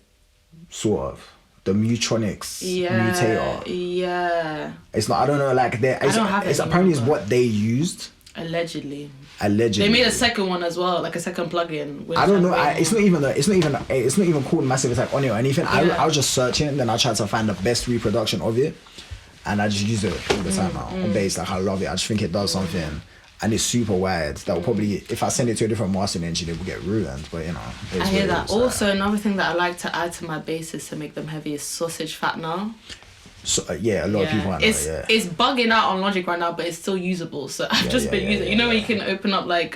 Sort of. The Mutronics mutator. Yeah. It's not. I don't know. Like it's apparently it's what they used. Allegedly. They made a second one as well, like a second plugin. I don't know. It's not even called Massive Attack on it or anything. I was just searching, and then I tried to find the best reproduction of it. And I just use it all the time now on bass. Like I love it. I just think it does something, and it's super wide. That will probably, if I send it to a different mastering engineer, it will get ruined. But I hear that. Also, another thing that I like to add to my basses to make them heavy is sausage fat now. So a lot of people know. It's bugging out on Logic right now, but it's still usable. So I've just been using it. You know when you can open up like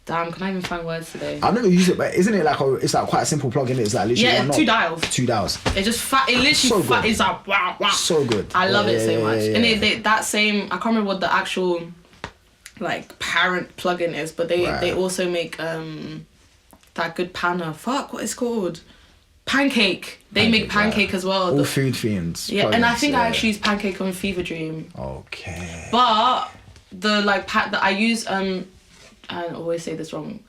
damn, can I even find words today? I've never used it, but isn't it like it's like quite a simple plugin? It's like literally two dials. It just it literally so fat. It's like wow. So good. I love it so much. And that same, I can't remember what the actual like parent plugin is, but they also make that good panna. Fuck, what is it called? Pancake. They make Pancake as well. All food fiends. Yeah, and I think I actually use Pancake on Fever Dream. Okay. But the like that I use I always say this wrong.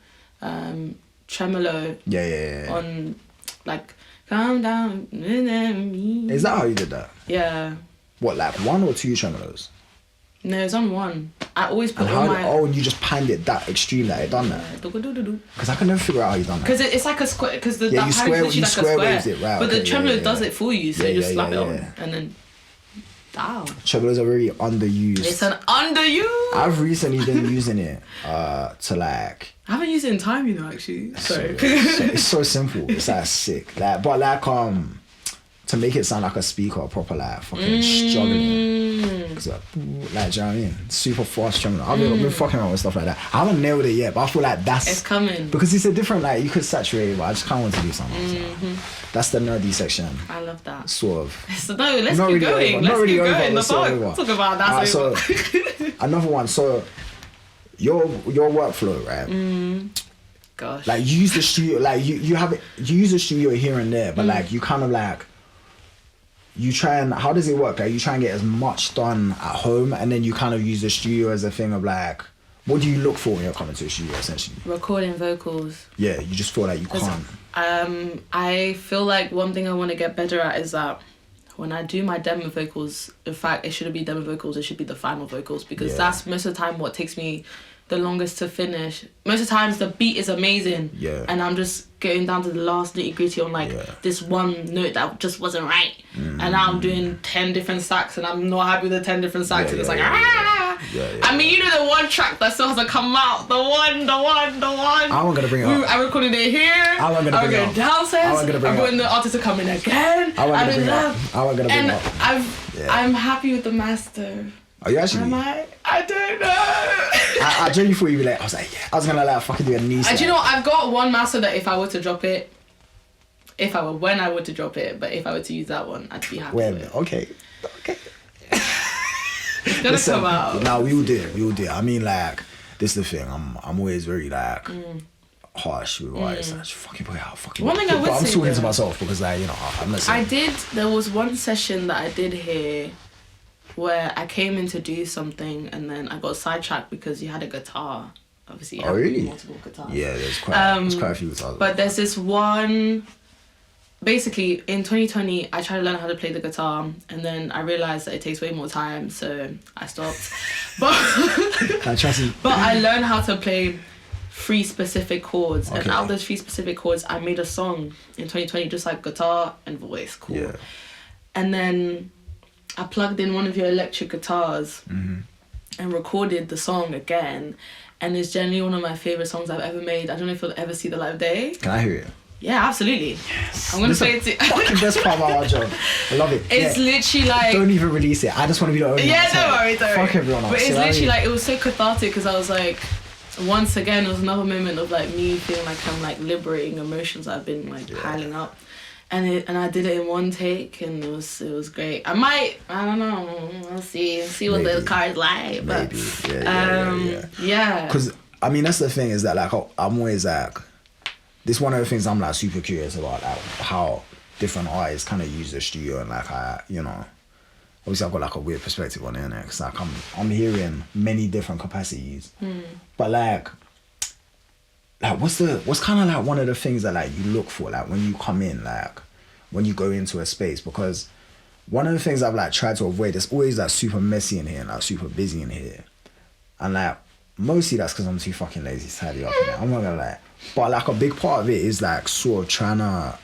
Tremolo. Yeah. On like calm down. Is that how you did that? Yeah. What, like 1 or 2 tremolos? No, it's on 1. I always put and you just panned it that extreme that it done that? Because I can never figure out how you done that. Because it's like a square, because that you square waves it, right? But the tremolo does it for you, so you just slap it on and then down. Tremolos are very underused. It's an underused. I've recently been using it to like. I haven't used it in time, you know, actually. Sorry. It's so simple. It's like sick. Like, but like to make it sound like a speaker, proper like fucking struggling. Cause like, do you know what I mean? Super fast tremolo. I've been fucking around with stuff like that. I haven't nailed it yet, but I feel like it's coming. Because it's a different, like, you could saturate it, but I just kind of want to do something. So that's the nerdy section. I love that. Sort of. So no, let's keep going. Let's keep going. Let's talk about that. So another one. So your workflow, right? Gosh. Like you use the studio, like you use the studio here and there, but like you kind of like. You try and, how does it work? Like you try and get as much done at home and then you kind of use the studio as a thing of like, what do you look for when you're coming to a studio essentially? Recording vocals. Yeah, you just feel like you can't. I feel like one thing I want to get better at is that when I do my demo vocals, in fact, it shouldn't be demo vocals, it should be the final vocals because that's most of the time what takes me the longest to finish. Most of the times the beat is amazing and I'm just getting down to the last nitty gritty on like this one note that just wasn't right and now I'm doing 10 different sax and I'm not happy with the 10 different sax and it's like I mean, you know the one track that still hasn't come out, the one I'm gonna bring it up. I recorded it here, I'm gonna bring it up downstairs, I'm putting the artist to come in again, I'm happy with the master. Are you actually? Am I? I don't know. I genuinely thought you'd be like, I was like, yeah, I was gonna like fucking do a knee slap. Do you know, I've got one master that if I were to drop it, when I were to drop it, but if I were to use that one, I'd be happy with it. Okay. It's gonna come out. No, we will do it. I mean, like, this is the thing, I'm always very like, harsh with artists. Like, fucking put it out, fucking. One thing I would say, I'm talking to myself because like, you know, I'm listening. There was one session that I did here where I came in to do something and then I got sidetracked because you had a guitar. Obviously, you have multiple guitars. Yeah, there's quite a few guitars. But there's this one. Basically, in 2020, I tried to learn how to play the guitar, and then I realized that it takes way more time, so I stopped. But I learned how to play 3 specific chords, and out of those 3 specific chords, I made a song in 2020, just like guitar and voice. Cool. Yeah. And then I plugged in one of your electric guitars and recorded the song again, and it's generally one of my favorite songs I've ever made. I don't know if you'll ever see the live day. Can I hear it? Yeah, absolutely. Yes. I'm gonna play it to you. Fucking best part about our job. I love it. It's literally like. Don't even release it. I just want to be the only one. Yeah, don't worry. Fuck everyone else. But it's literally like, it was so cathartic because I was like, once again, it was another moment of like me feeling like I'm like liberating emotions that have been like piling up. And I did it in one take and it was great. I don't know, we'll see what the car's like. But yeah. Because I mean that's the thing is that like I'm always like, this is one of the things I'm like super curious about, like how different artists kind of use the studio and like obviously I've got like a weird perspective on it, innit? Cause like I'm hearing many different capacities, but like what's kind of like one of the things that like you look for like when you come in, like when you go into a space, because one of the things I've like tried to avoid, it's always like super messy in here and like super busy in here, and like mostly that's because I'm too fucking lazy to tidy up in it. I'm not gonna lie. But like a big part of it is like sort of trying to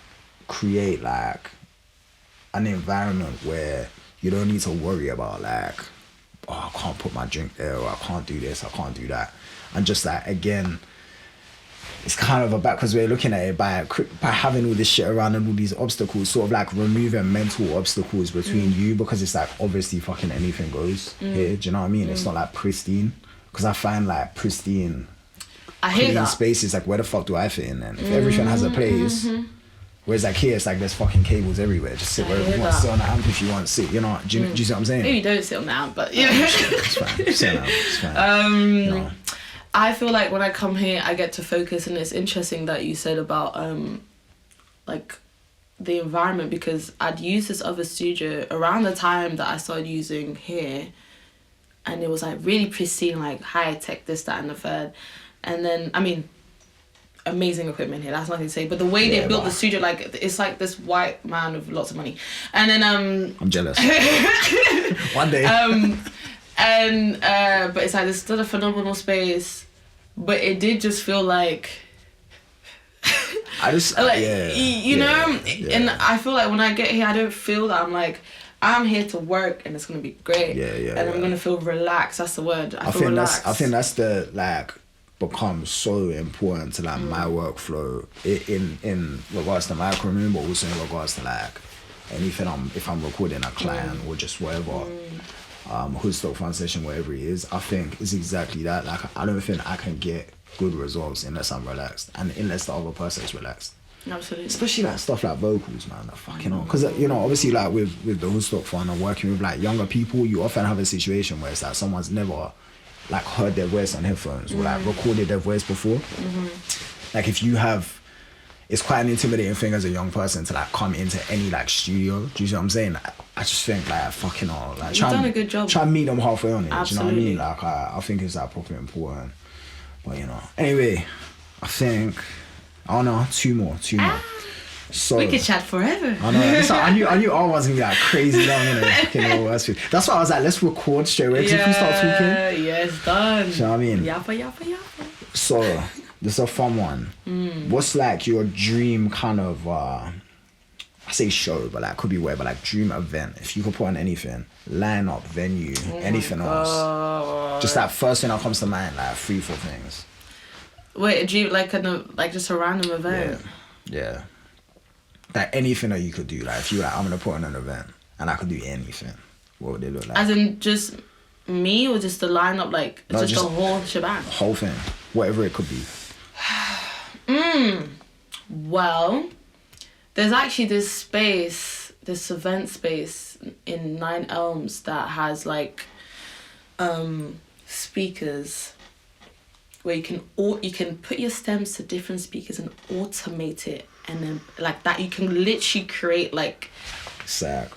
create like an environment where you don't need to worry about like, oh, I can't put my drink there, or I can't do this, I can't do that. And just like, again, it's kind of about, because we're looking at it by having all this shit around and all these obstacles, sort of like removing mental obstacles between you, because it's like obviously fucking anything goes here, do you know what I mean? It's not like pristine, because I find like pristine, I hear clean that. spaces, like where the fuck do I fit in then? If everything has a place, Whereas like here, it's like there's fucking cables everywhere. Just sit wherever you want. Sit on the amp if you want to sit. You know? Do you see what I'm saying? Maybe don't sit on the amp, but yeah. It's fine. Sit on the amp. It's fine. No. I feel like when I come here, I get to focus, and it's interesting that you said about like the environment, because I'd used this other studio around the time that I started using here, and it was like really pristine, like high tech, this, that, and the third. And then, I mean, amazing equipment here, that's nothing to say, but the way they built the studio, like it's like this white man with lots of money. And then I'm jealous. One day. But it's like, this is still a phenomenal space, but it did just feel like I just like you know. And I feel like when I get here, I don't feel that I'm here to work and it's gonna be great. And I'm gonna feel relaxed. That's the word. I feel relaxed. I think that's the like becomes so important to like my workflow in regards to my room, but also in regards to like anything if I'm recording a client or just whatever. Hood stock fun session, whatever it is, I think is exactly that. Like I don't think I can get good results unless I'm relaxed and unless the other person is relaxed. Absolutely. Especially like stuff like vocals, man. Like, fucking on, because you know, obviously, like with the hood stock fun and working with like younger people, you often have a situation where it's like someone's never like heard their voice on headphones or like recorded their voice before. Like if you have, it's quite an intimidating thing as a young person to like come into any like studio. Do you see what I'm saying? I just think like fucking on, like you've done a good job. Try and meet them halfway on it. Absolutely. Do you know what I mean? Like I think it's like properly important. But you know, anyway, I think I don't know, two more. So we could chat forever. I know. So I knew I wasn't gonna be like crazy long, you know. That's why I was like, let's record straight away. Cause if we start talking, yeah, it's done. You know what I mean? Yappa. So this is a fun one. What's like your dream kind of I say show, but like could be whatever, like dream event. If you could put on anything, line up, venue, anything else. Just that first thing that comes to mind, like 3-4 things. Wait, a dream like just a random event? Yeah. Like anything that you could do. Like if you like, I'm gonna put on an event and I could do anything, what would it look like? As in just me or just the lineup, like no, just the whole shebang? Whole thing. Whatever it could be. Well, there's actually this event space in 9 Elms that has like speakers where you can put your stems to different speakers and automate it, and then like that you can literally create like surround.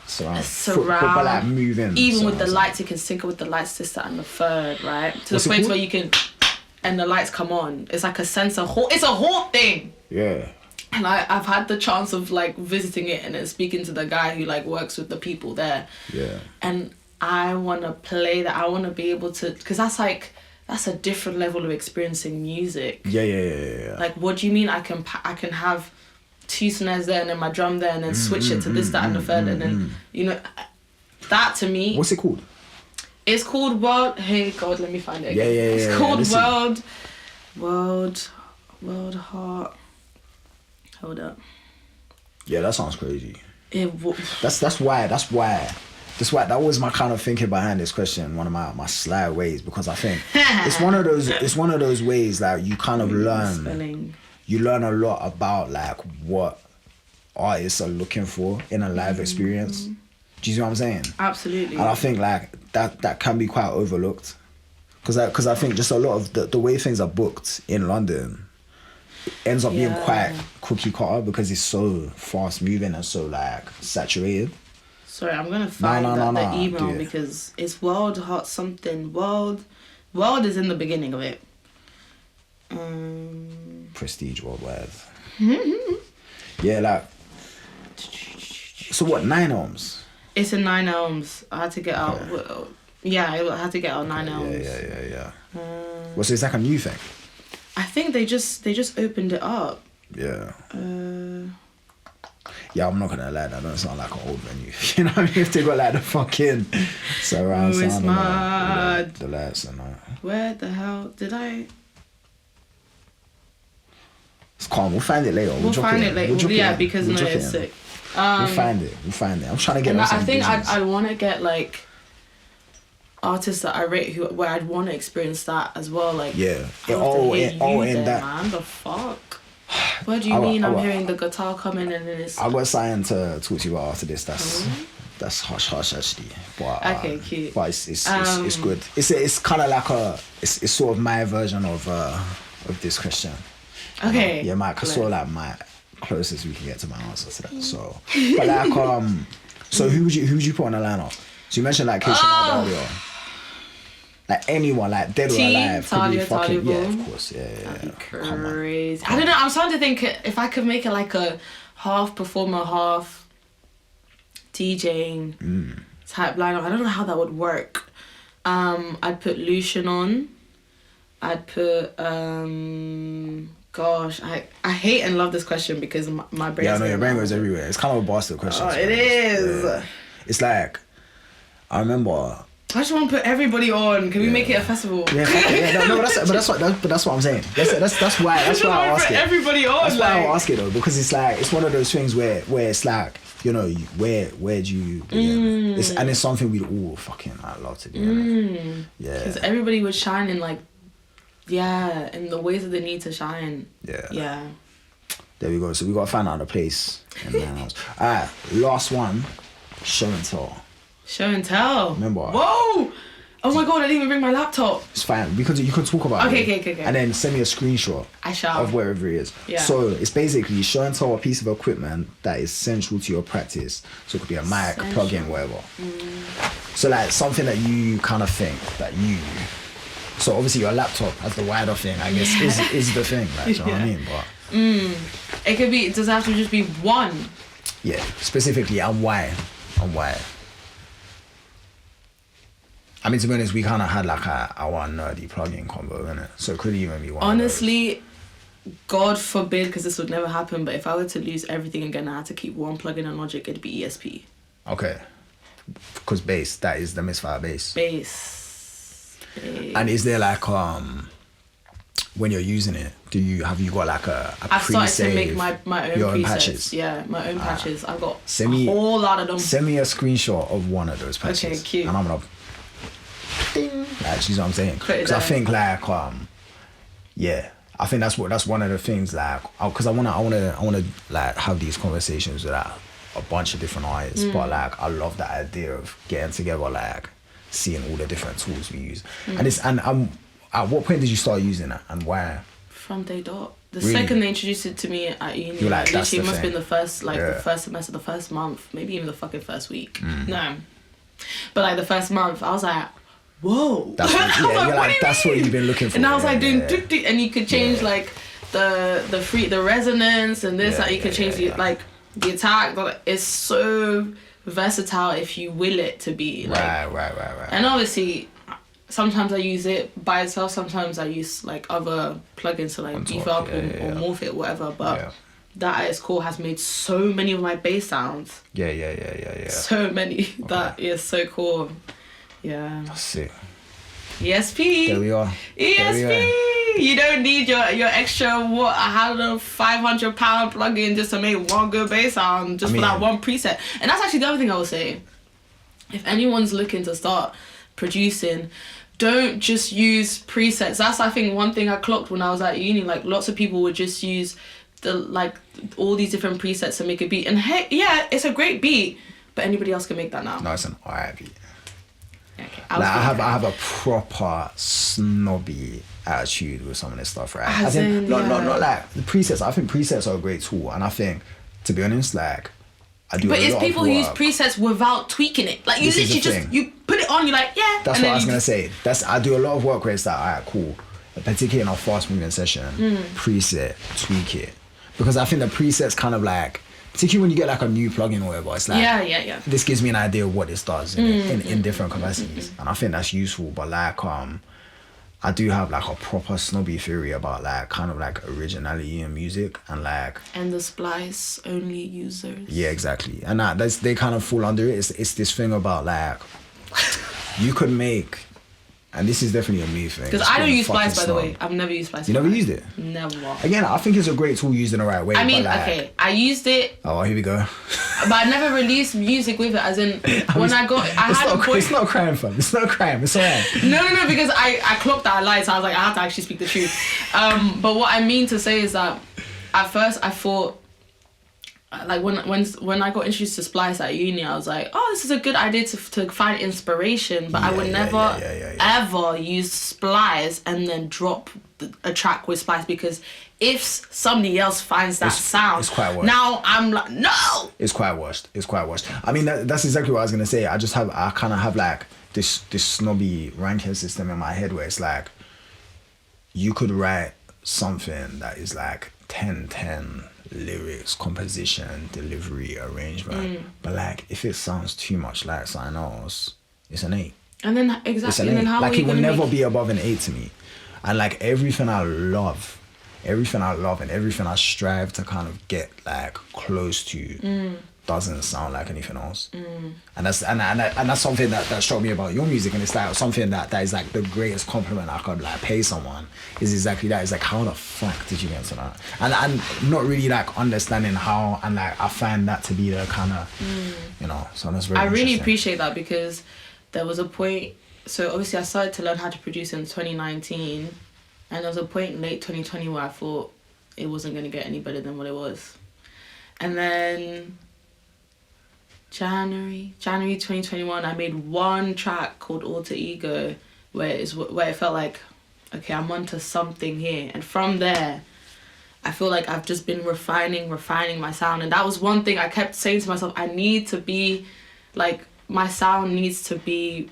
But like moving. Even with the lights, you can sync it with the lights, this, that, and the third, right? To the point where you can, and the lights come on. It's like a sensor. It's a whole thing. Yeah. And I've had the chance of like visiting it and then speaking to the guy who like works with the people there. Yeah. And I want to play that. I want to be able to, because that's a different level of experiencing music. Yeah. Like, what do you mean I can have 2 snares there and then my drum there and then switch it to this, that, and the third, and then, you know, that to me. What's it called? It's called World. Hey God, let me find it. Yeah. It's called World Heart. Hold up. Yeah, that sounds crazy. That's why that was my kind of thinking behind this question, one of my sly ways, because I think it's one of those ways that you kind of learn. You learn a lot about like what artists are looking for in a live experience. Do you see what I'm saying? Absolutely. And I think like that can be quite overlooked, because I think just a lot of the way things are booked in London ends up being quite cookie cutter because it's so fast moving and so like saturated. Sorry, I'm gonna find the email because it's World Hot something. World is in the beginning of it. Prestige Worldwide. Yeah, like. So what? 9 Elms. It's in 9 Elms. I had to get out. Yeah, I had to get out 9 Elms. Yeah. Well, so it's like a new thing. I think they just opened it up. Yeah. Yeah, I'm not gonna lie, that don't sound like an old venue. You know what I mean? If they got like the fucking surround sound it's mad. And the lights and that. Where the hell did I? It's calm. We'll find it later. We'll find it later. Yeah, because no, it's sick. We'll find it. I'm trying to get. I think I want to get like artists that I rate where I'd want to experience that as well. Like in man, that. the fuck. What do you mean? I'm hearing the guitar coming and then it's... I got something to talk to you about after this. That's hush actually. But, okay, cute. But it's good. It's kind of like it's sort of my version of this question. Okay. Yeah, sort of like my closest we can get to my answer to that. So, but like so who would you put on the lineup? So you mentioned like Keisha earlier. Like anyone, like dead or alive, could be fucking yeah, of course, yeah. That'd be crazy. I don't know. I'm starting to think if I could make it like a half performer, half DJing type lineup. I don't know how that would work. I'd put Lucian on. I'd put gosh, I hate and love this question because my brain. Yeah, I know your brain goes everywhere. It's kind of a bastard question. Oh, it is. Yeah. It's like I remember. I just want to put everybody on. Can we make it a festival? Yeah, but that's what I'm saying. That's why I ask it. Everybody on. That's why I ask it though, because it's like it's one of those things where it's like, you know, where do you begin? It's something we'd all fucking love to do. Yeah. Because everybody would shine in like, in the ways that they need to shine. Yeah. There we go. So we gotta find out the place in the house. Alright, last one. Show and tell. Show and tell. Remember? Whoa! Oh my god, I didn't even bring my laptop. It's fine. You can talk about it. Okay. And then send me a screenshot. I shall. Of wherever it is. Yeah. So it's basically show and tell a piece of equipment that is central to your practice. So it could be a mic, a plug-in, whatever. So like something that you kind of think that you... So obviously your laptop as the wider thing, I guess, is the thing. Like, do you know what I mean? But it could be, does it have to just be one? Yeah, specifically, and why? I mean, to be honest, we kind of had like our nerdy plug-in combo, innit? So it could even be one. Honestly, God forbid, because this would never happen, but if I were to lose everything again, I had to keep one plug-in on Logic, it'd be ESP. Okay. Because bass, that is the Misfya bass. Bass. And is there like, when you're using it, have you got like a I've started to make my own presets. Patches? Yeah, my own patches. I've got a whole lot of them. Send me a screenshot of one of those patches. Okay, cute. And I'm gonna ding. Like, you know what I'm saying? Because I think like I think that's one of the things like, because I wanna like have these conversations with like a bunch of different artists, but like I love that idea of getting together, like seeing all the different tools we use, and at what point did you start using it and why? From day dot. The second they introduced it to me at uni, you're like, literally it must have been the first, the first semester, the first month, maybe even the fucking first week. No, but like the first month, I was like, whoa. That's what, that's what you've been looking for. And I was like doing and you could change like the resonance and this, like you could change the like the attack. It's so versatile if you will it to be. Like, right. And obviously, sometimes I use it by itself. Sometimes I use like other plugins to like beef up or morph it, whatever. But that at its core has made so many of my bass sounds. Yeah. So many that is so cool. Yeah. That's sick. ESP. There we are. ESP. You don't need your extra £500 plugin just to make one good bass sound for that one preset. And that's actually the other thing I was saying. If anyone's looking to start producing, don't just use presets. That's, I think, one thing I clocked when I was at uni. Like, lots of people would just use all these different presets to make a beat. And hey, yeah, it's a great beat, but anybody else can make that now. No, it's an alright beat. Okay, I have a proper snobby attitude with some of this stuff, right? Not like the presets. I think presets are a great tool, and I think, to be honest, like I do. But it's people who use presets without tweaking it. Like you literally you put it on, you're like, yeah. That's what I was gonna say. I do a lot of work where it's like, alright, cool. Particularly in a fast moving session, preset, tweak it, because I think the presets kind of like, particularly when you get like a new plugin or whatever, it's like, yeah. This gives me an idea of what this does in different capacities, and I think that's useful. But like, I do have like a proper snobby theory about like kind of like originality in music and like. And the splice only users. Yeah, exactly, and they kind of fall under it. It's this thing about like, you could make. And this is definitely a me thing. Because I don't use Splice, by the way. I've never used Splice. You never used it? Never. Again, I think it's a great tool used in the right way. I mean, okay, I used it. Oh, here we go. But I never released music with it, as in, It's not a crime, fam. It's not a crime. It's alright. No, because I clocked that I lied, so I was like, I have to actually speak the truth. But what I mean to say is that at first I thought, like when I got introduced to Splice at uni, I was like, oh, this is a good idea to find inspiration, but I would never ever use Splice and then drop a track with Splice, because if somebody else finds that sound, it's quite washed. Now I'm like, no, it's quite washed. I mean, that's exactly what I was gonna say. I kind of have like this snobby ranking system in my head where it's like, you could write something that is like 10-10 lyrics, composition, delivery, arrangement, but like if it sounds too much like something else, it's an 8. And then exactly, and then how like are you it will gonna never be above an 8 to me. And like everything I love and everything I strive to kind of get like close to doesn't sound like anything else. And that's something that struck me about your music, and it's like something that is like the greatest compliment I could like pay someone is exactly that. It's like, how the fuck did you get to that? And I'm not really like understanding how, and like I find that to be the kind of you know, so that's very I really appreciate that, because there was a point, so obviously I started to learn how to produce in 2019, and there was a point in late 2020 where I thought it wasn't going to get any better than what it was. And then January 2021, I made one track called Alter Ego, where it felt like, okay, I'm onto something here. And from there, I feel like I've just been refining my sound. And that was one thing I kept saying to myself, I need to be, like, my sound needs to be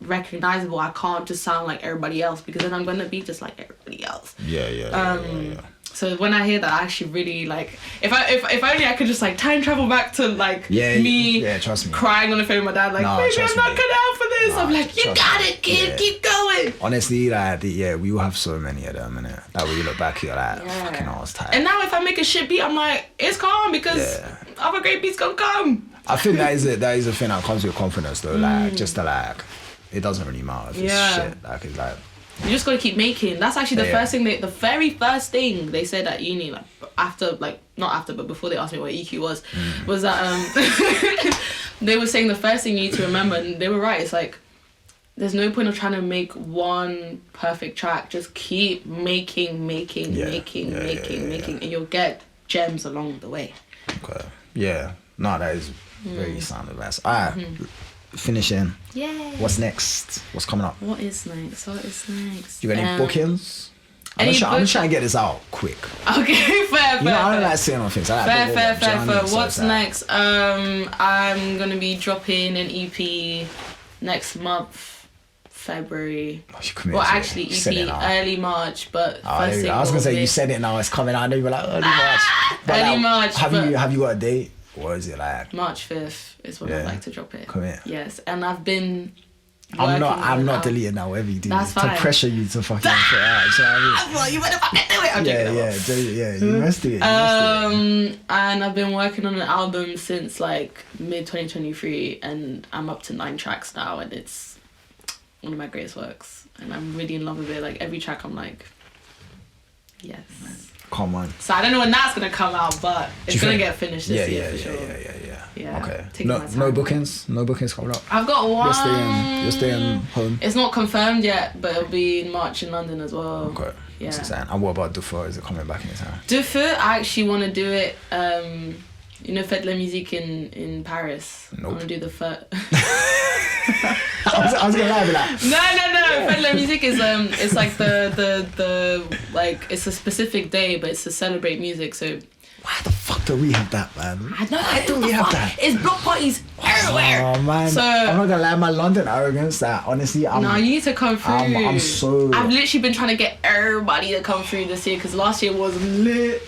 recognizable. I can't just sound like everybody else, because then I'm going to be just like everybody else. Yeah. So when I hear that, I actually really like, if only I could just like time travel back to like me trust me, crying on the phone with my dad, like, maybe I'm not cut out for this. I'm like, you got it, kid, keep going. Honestly, like, we will have so many of them, innit? That when you look back, you're like, fucking I was tired. And now if I make a shit beat, I'm like, it's calm, because other great beats gonna come. I think that is a thing that comes with confidence though, like, just to like, it doesn't really matter if it's shit, like, it's like, you just gotta keep making. That's actually the very first thing they said at uni, like after, like not after, but before they asked me what EQ was that they were saying the first thing you need to remember, and they were right. It's like, there's no point of trying to make one perfect track. Just keep making, and you'll get gems along the way. Okay. Yeah. No, that is very sound advice. Alright. Finishing. Yay. What's next? What's coming up? What is next? You got any bookings? I'm trying to get this out quick. Okay, fair. You know, I don't like saying on things. Fair. What's next? I'm gonna be dropping an EP next month, February. Well, actually, EP early March, but I was gonna say you said it now. It's coming out. I know you were like early March. Early March. Have you got a date? What is it like? March 5th is when I'd like to drop it. Come here. Yes, and I've been. I'm not deleting that, whatever you do. That's fine. To pressure you to fucking put it out. You know what I mean? Well, you better fucking do it. I'm You must do it. And I've been working on an album since like mid 2023, and I'm up to 9 tracks now, and it's one of my greatest works, and I'm really in love with it. Like every track, I'm like, yes. Come on. So I don't know when that's gonna come out, but it's gonna get finished this year for sure. Yeah. Okay. No bookings coming up. I've got one. You're staying home. It's not confirmed yet, but it'll be in March in London as well. Okay. Yeah. That's exciting. And what about Dufour? Is it coming back in time? Dufour, I actually want to do it. You know, Fête de la Musique in Paris. Nope. I want to do the Fête. I was gonna lie with that. No. Fête de la Musique is it's like the like, it's a specific day, but it's to celebrate music. So why the fuck do we have that, man? I know. Why do we have that? It's block parties everywhere. Oh man. So I'm not gonna lie, my London arrogance. That honestly, no, you need to come through. I've literally been trying to get everybody to come through this year, because last year was lit.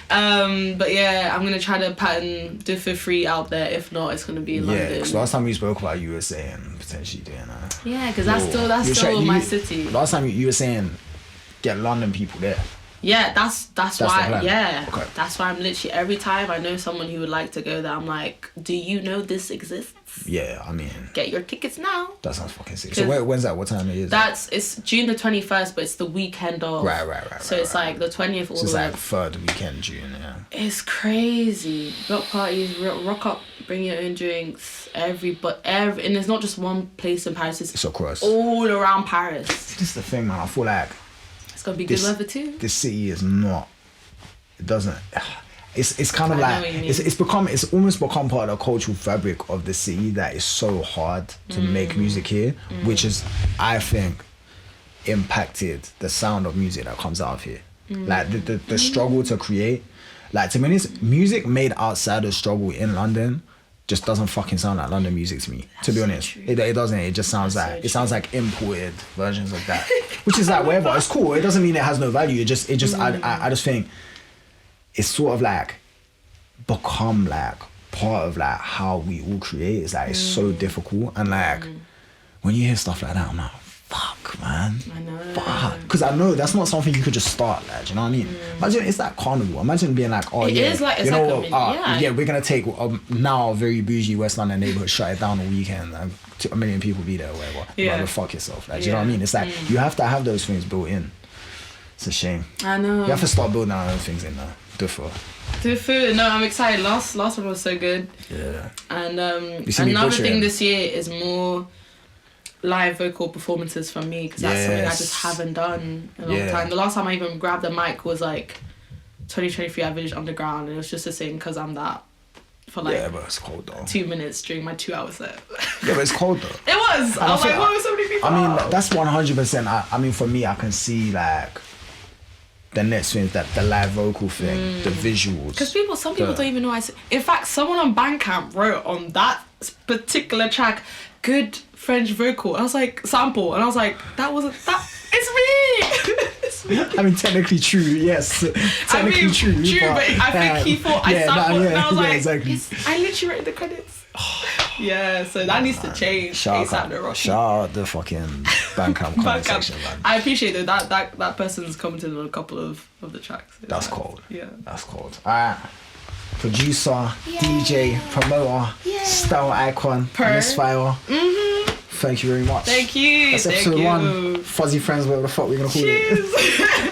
But yeah, I'm gonna try to pattern Dufour free out there. If not, it's gonna be in London. Yeah, because last time we spoke about, you were saying potentially doing that. Yeah, because that's still my city. Last time you were saying get London people there. Yeah, that's why. Yeah, okay. That's why I'm literally, every time I know someone who would like to go there, I'm like, do you know this exists? Yeah, I mean, get your tickets now. That sounds fucking sick. So when's that? What time it is? It's June the 21st, but it's the weekend of. Right. So it's like the 20th. So it's like third weekend June. Yeah. It's crazy. Block parties, rock up, bring your own drinks. And it's not just one place in Paris. It's across all around Paris. This is the thing, man. I feel like it's gonna be good weather too. This city is not it doesn't. It's kind of I know like what you mean. it's almost become part of the cultural fabric of the city that is so hard to make music here, which is, I think, impacted the sound of music that comes out of here. Like the struggle to create, like, to be honest, music made outside of struggle in London just doesn't fucking sound like London music to me. To be honest, it doesn't. It just sounds like sounds like imported versions of that, which is like whatever. It's cool. It doesn't mean it has no value. It just I just think it's sort of like become like part of like how we all create. It's like it's so difficult, and like when you hear stuff like that, I'm like, fuck, man. I know. Fuck. Because I know that's not something you could just start, like, do you know what I mean? Imagine it's like carnival. Imagine being like, oh, It yeah, is like, it's you know like what? yeah. We're gonna take now a very bougie West London neighborhood, shut it down on weekend, and 1 million people be there or whatever. Yeah. Like, fuck yourself. Like, do you know what I mean? It's like you have to have those things built in. It's a shame. I know. You have to start building our own things in there. The food, no, I'm excited. Last one was so good. Yeah. And see me another butchering. thing this year is more live vocal performances from me, because that's something I just haven't done in a long time. The last time I even grabbed a mic was like 2023 at Village Underground, and it was just the same because I'm that for like but it's cold though. 2 minutes during my 2 hour set. Yeah, but it's cold though. It was. I was like, why were so many people? I mean, that's 100%. I mean, for me, I can see like the next thing, that the live vocal thing, the visuals. Because some people don't even know I said. In fact, someone on Bandcamp wrote on that particular track, good French vocal. I was like, sample, and I was like, that wasn't that. It's me. It's me. I mean, technically true, yes. Technically true, but I think he thought I sampled, and I was like, exactly. I literally wrote the credits. Yeah, so that needs to change. Shout out the fucking Bandcamp comment section, man. I appreciate that person's commented on a couple of the tracks. That's cold. Yeah. That's cold. Alright. Producer, DJ, promoter, style icon, Misfya. Thank you very much. Thank you. That's episode 1. Fuzzy Friends, whatever the fuck we're gonna call it.